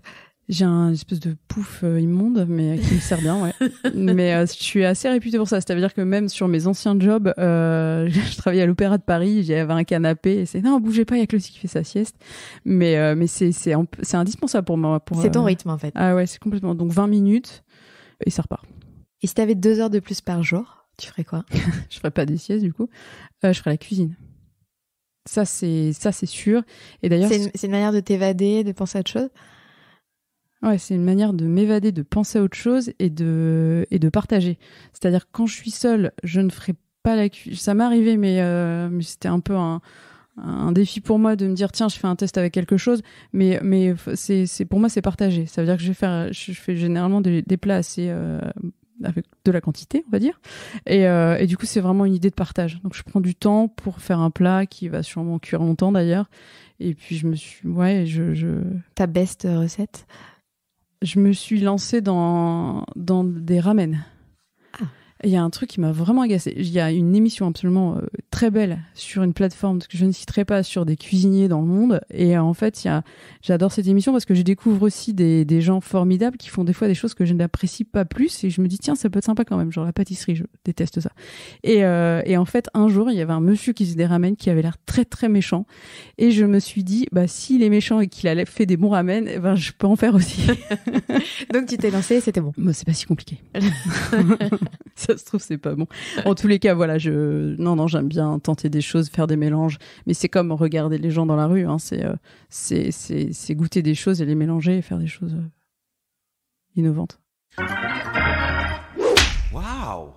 J'ai un espèce de pouf immonde, mais qui me sert bien, ouais. Mais je suis assez réputée pour ça. C'est-à-dire que même sur mes anciens jobs, je travaillais à l'Opéra de Paris, j'avais un canapé. Et c'est non, bougez pas, il y a Claudie qui fait sa sieste. Mais c'est indispensable pour moi. C'est ton rythme en fait. Ah ouais, c'est complètement. Donc 20 minutes et ça repart. Et si t'avais 2 heures de plus par jour, tu ferais quoi ? Je ferais pas des siestes du coup. Je ferais la cuisine. Ça c'est sûr. Et d'ailleurs, c'est une manière de t'évader, de penser à autre chose ? Ouais, c'est une manière de m'évader, de penser à autre chose et de partager. C'est-à-dire quand je suis seule, je ne ferai pas la cuisine. Ça m'est arrivé, mais c'était un peu un défi pour moi de me dire tiens, je fais un test avec quelque chose, mais c'est pour moi c'est partagé. Ça veut dire que je fais généralement des plats assez avec de la quantité, on va dire. Et du coup, c'est vraiment une idée de partage. Donc, je prends du temps pour faire un plat qui va sûrement cuire longtemps, d'ailleurs. Et puis, Ta best recette ? Je me suis lancée dans des ramen. Il y a un truc qui m'a vraiment agacée. Il y a une émission absolument très belle sur une plateforme que je ne citerai pas, sur des cuisiniers dans le monde. Et en fait, j'adore cette émission parce que je découvre aussi des gens formidables qui font des fois des choses que je n'apprécie pas plus. Et je me dis, tiens, ça peut être sympa quand même. Genre la pâtisserie, je déteste ça. Et en fait, un jour, il y avait un monsieur qui faisait des ramen qui avait l'air très, très méchant. Et je me suis dit, s'il est méchant et qu'il a fait des bons ramen, je peux en faire aussi. Donc, tu t'es lancée et c'était bon. C'est pas si compliqué. Ça se trouve, c'est pas bon. En tous les cas, voilà, j'aime bien tenter des choses, faire des mélanges. Mais c'est comme regarder les gens dans la rue. Hein, c'est goûter des choses et les mélanger et faire des choses innovantes. Waouh!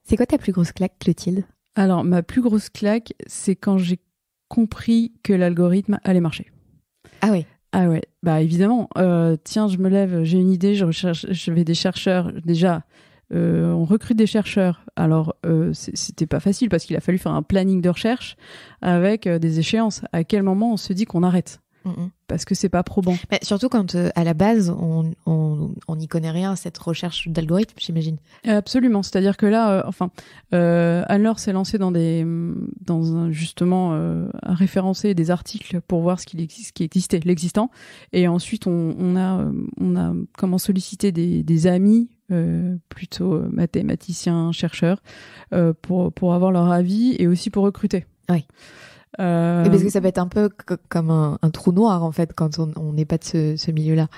C'est quoi ta plus grosse claque, Clotilde ? Alors, ma plus grosse claque, c'est quand j'ai compris que l'algorithme allait marcher. Ah oui. Ah ouais, évidemment. Tiens, je me lève, j'ai une idée, je vais des chercheurs. Déjà, on recrute des chercheurs. Alors, c'était pas facile parce qu'il a fallu faire un planning de recherche avec des échéances. À quel moment on se dit qu'on arrête ? Parce que c'est pas probant. Mais surtout quand à la base on n'y connaît rien à cette recherche d'algorithme, j'imagine. Absolument. C'est-à-dire que là, Anne-Laure s'est lancée justement à référencer des articles pour voir ce qui existait, l'existant. Et ensuite on a comment solliciter des amis plutôt mathématiciens, chercheurs pour avoir leur avis et aussi pour recruter. Oui. Parce que ça peut être un peu comme un trou noir en fait quand on n'est pas de ce milieu-là.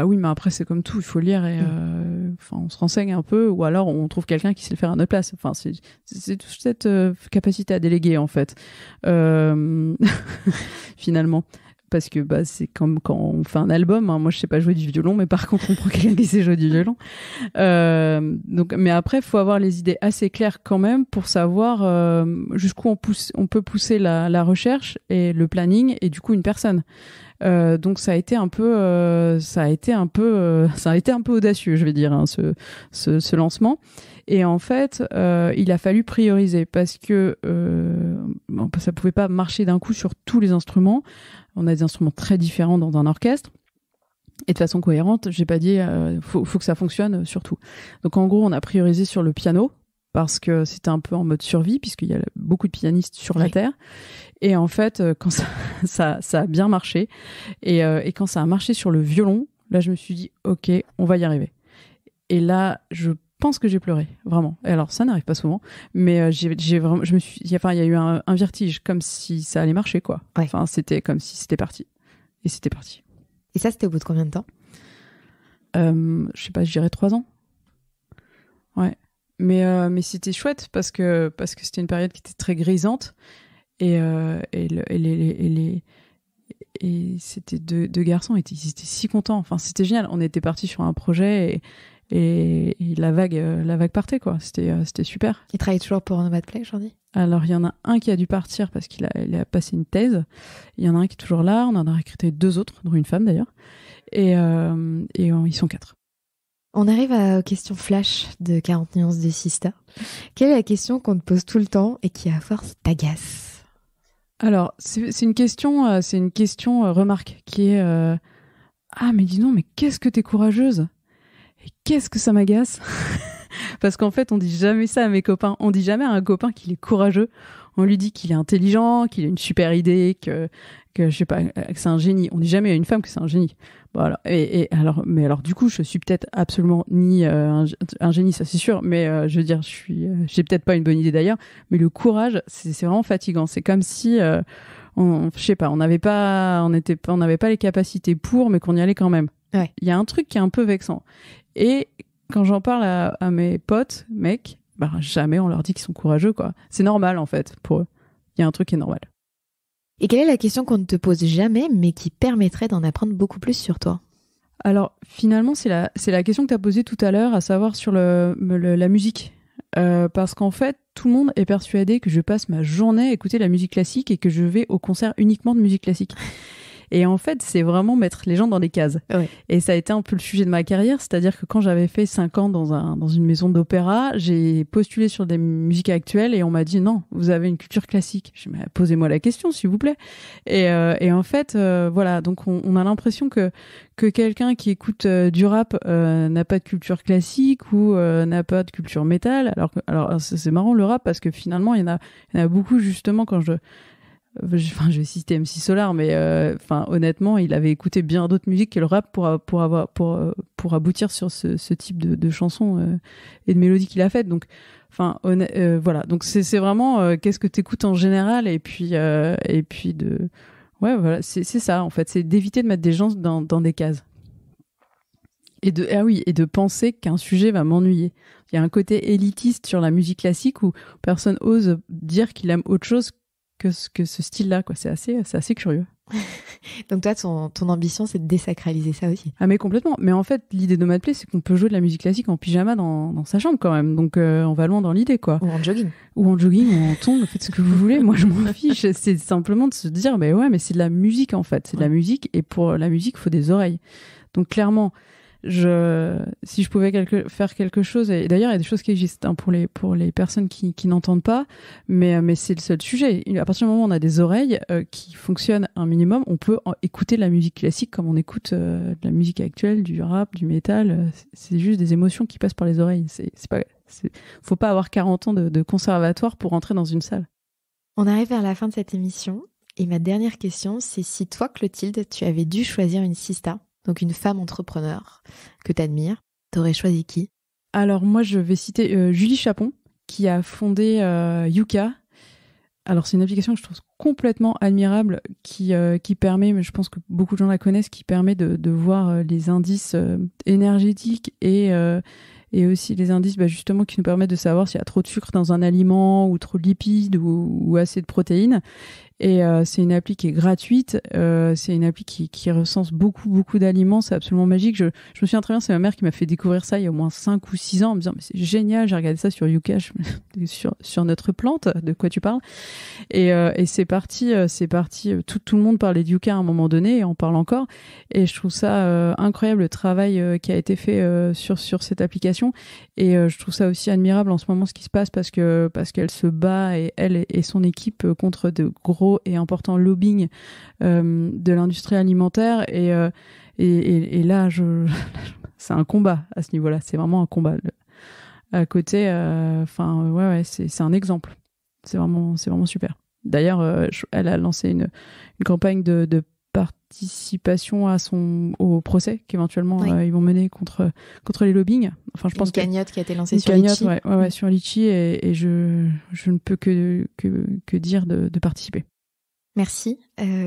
Oui, mais après c'est comme tout, il faut lire et on se renseigne un peu ou alors on trouve quelqu'un qui sait le faire à notre place. Enfin, c'est toute cette capacité à déléguer en fait. Finalement. Parce que c'est comme quand on fait un album. Hein. Moi, je sais pas jouer du violon, mais par contre, on prend quelqu'un qui sait jouer du violon. Mais après, il faut avoir les idées assez claires quand même pour savoir jusqu'où on peut pousser la recherche et le planning et du coup une personne. Donc ça a été un peu audacieux, je vais dire, hein, ce lancement. Et en fait, il a fallu prioriser parce que ça pouvait pas marcher d'un coup sur tous les instruments. On a des instruments très différents dans un orchestre. Et de façon cohérente, j'ai pas dit faut que ça fonctionne sur tout. Donc en gros, on a priorisé sur le piano parce que c'était un peu en mode survie puisqu'il y a beaucoup de pianistes sur la Terre. Et en fait, quand ça a bien marché et quand ça a marché sur le violon, là je me suis dit OK, on va y arriver. Et là, je pense que j'ai pleuré, vraiment. Et alors ça n'arrive pas souvent, mais j'ai vraiment, il y a eu un vertige, comme si ça allait marcher, quoi. Ouais. Enfin, c'était comme si c'était parti. Et c'était parti. Et ça, c'était au bout de combien de temps? Je sais pas, je dirais 3 ans. Ouais. Mais c'était chouette parce que c'était une période qui était très grisante et c'était deux garçons, ils étaient si contents. Enfin, c'était génial. On était partis sur un projet et la vague partait, quoi. C'était super. Il travaille toujours pour Nomad Play aujourd'hui? Alors, il y en a un qui a dû partir parce qu'il a passé une thèse. Il y en a un qui est toujours là. On en a recruté 2 autres, dont une femme d'ailleurs. Et ils sont 4. On arrive aux questions flash de 40 nuances de Sista. Quelle est la question qu'on te pose tout le temps et qui, à force, t'agace? Alors, c'est une question remarque qui est ah, mais dis donc, mais qu'est-ce que t'es courageuse? Et qu'est-ce que ça m'agace? Parce qu'en fait, on dit jamais ça à mes copains. On dit jamais à un copain qu'il est courageux. On lui dit qu'il est intelligent, qu'il a une super idée, que je sais pas, que c'est un génie. On dit jamais à une femme que c'est un génie. Voilà. Mais alors, du coup, je suis peut-être absolument ni un génie, ça c'est sûr. Mais je veux dire, j'ai peut-être pas une bonne idée d'ailleurs. Mais le courage, c'est vraiment fatigant. C'est comme si, je sais pas, on n'avait pas les capacités pour, mais qu'on y allait quand même. Ouais. Il y a un truc qui est un peu vexant. Et quand j'en parle à mes potes, mecs, bah, jamais on leur dit qu'ils sont courageux, quoi. C'est normal, en fait, pour eux. Il y a un truc qui est normal. Et quelle est la question qu'on ne te pose jamais, mais qui permettrait d'en apprendre beaucoup plus sur toi? Alors, finalement, c'est la question que tu as posée tout à l'heure, à savoir sur la musique. Parce qu'en fait, tout le monde est persuadé que je passe ma journée à écouter la musique classique et que je vais au concert uniquement de musique classique. Et en fait, c'est vraiment mettre les gens dans des cases. Ouais. Et ça a été un peu le sujet de ma carrière, c'est-à-dire que quand j'avais fait 5 ans dans une maison d'opéra, j'ai postulé sur des musiques actuelles et on m'a dit non, vous avez une culture classique. Je me posez-moi la question, s'il vous plaît. Et en fait, voilà, donc on a l'impression que quelqu'un qui écoute du rap n'a pas de culture classique ou n'a pas de culture métal. Alors c'est marrant le rap parce que finalement il y en a beaucoup justement quand je vais citer MC Solar, mais honnêtement, il avait écouté bien d'autres musiques que le rap pour aboutir sur ce type de chansons et de mélodies qu'il a faites. Donc, voilà. Donc c'est vraiment qu'est-ce que t'écoutes en général et puis voilà, c'est ça en fait, c'est d'éviter de mettre des gens dans des cases. Et de penser qu'un sujet va m'ennuyer. Il y a un côté élitiste sur la musique classique où personne ose dire qu'il aime autre chose que ce style-là, quoi. C'est assez curieux. Donc toi, ton ambition, c'est de désacraliser ça aussi. Ah mais complètement. Mais en fait, l'idée de Nomad Play, c'est qu'on peut jouer de la musique classique en pyjama dans sa chambre quand même. Donc on va loin dans l'idée, quoi. Ou en jogging. Ou en tongs, faites ce que vous voulez. Moi, je m'en fiche. C'est simplement de se dire, mais ouais, mais c'est de la musique en fait. C'est de la musique et pour la musique, il faut des oreilles. Donc clairement, si je pouvais faire quelque chose, et d'ailleurs il y a des choses qui existent pour les personnes qui n'entendent pas, mais c'est le seul sujet. À partir du moment où on a des oreilles qui fonctionnent un minimum, on peut écouter de la musique classique comme on écoute de la musique actuelle, du rap, du métal. C'est juste des émotions qui passent par les oreilles. Faut pas avoir 40 ans de conservatoire pour entrer dans une salle. On arrive vers la fin de cette émission et ma dernière question, c'est si toi, Clotilde, tu avais dû choisir une Sista, donc une femme entrepreneur que tu admires, t'aurais choisi qui? Alors moi, je vais citer Julie Chapon, qui a fondé Yuka. Alors c'est une application que je trouve complètement admirable, qui permet, mais je pense que beaucoup de gens la connaissent, qui permet de voir les indices énergétiques et aussi les indices justement qui nous permettent de savoir s'il y a trop de sucre dans un aliment ou trop de lipides ou assez de protéines. Et c'est une appli qui est gratuite. C'est une appli qui recense beaucoup d'aliments. C'est absolument magique. Je me souviens très bien, c'est ma mère qui m'a fait découvrir ça il y a au moins 5 ou 6 ans en me disant mais c'est génial, j'ai regardé ça sur Yuka, sur notre plante, de quoi tu parles. Et c'est parti. Tout le monde parlait de Yuka à un moment donné et en parle encore. Et je trouve ça incroyable le travail qui a été fait sur cette application. Et je trouve ça aussi admirable en ce moment ce qui se passe parce qu'elle se bat et elle et son équipe contre de gros et importants lobbying de l'industrie alimentaire. Et là, c'est un combat à ce niveau-là. C'est vraiment un combat. À côté, c'est un exemple. C'est vraiment super. D'ailleurs, elle a lancé une campagne de participation au procès qu'éventuellement ils vont mener contre les lobbying. Enfin, je pense une cagnotte qui a été lancée sur Litchi. Ouais, sur Litchi et je ne peux que dire de participer. Merci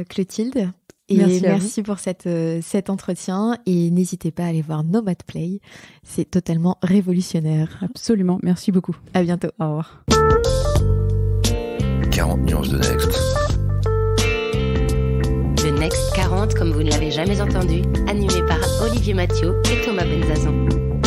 Clotilde. Et merci pour cet entretien. Et n'hésitez pas à aller voir Nomad Play. C'est totalement révolutionnaire. Absolument. Merci beaucoup. À bientôt. Au revoir. 40 nuances de Next. Le Next 40, comme vous ne l'avez jamais entendu, animé par Olivier Mathieu et Thomas Benzazan.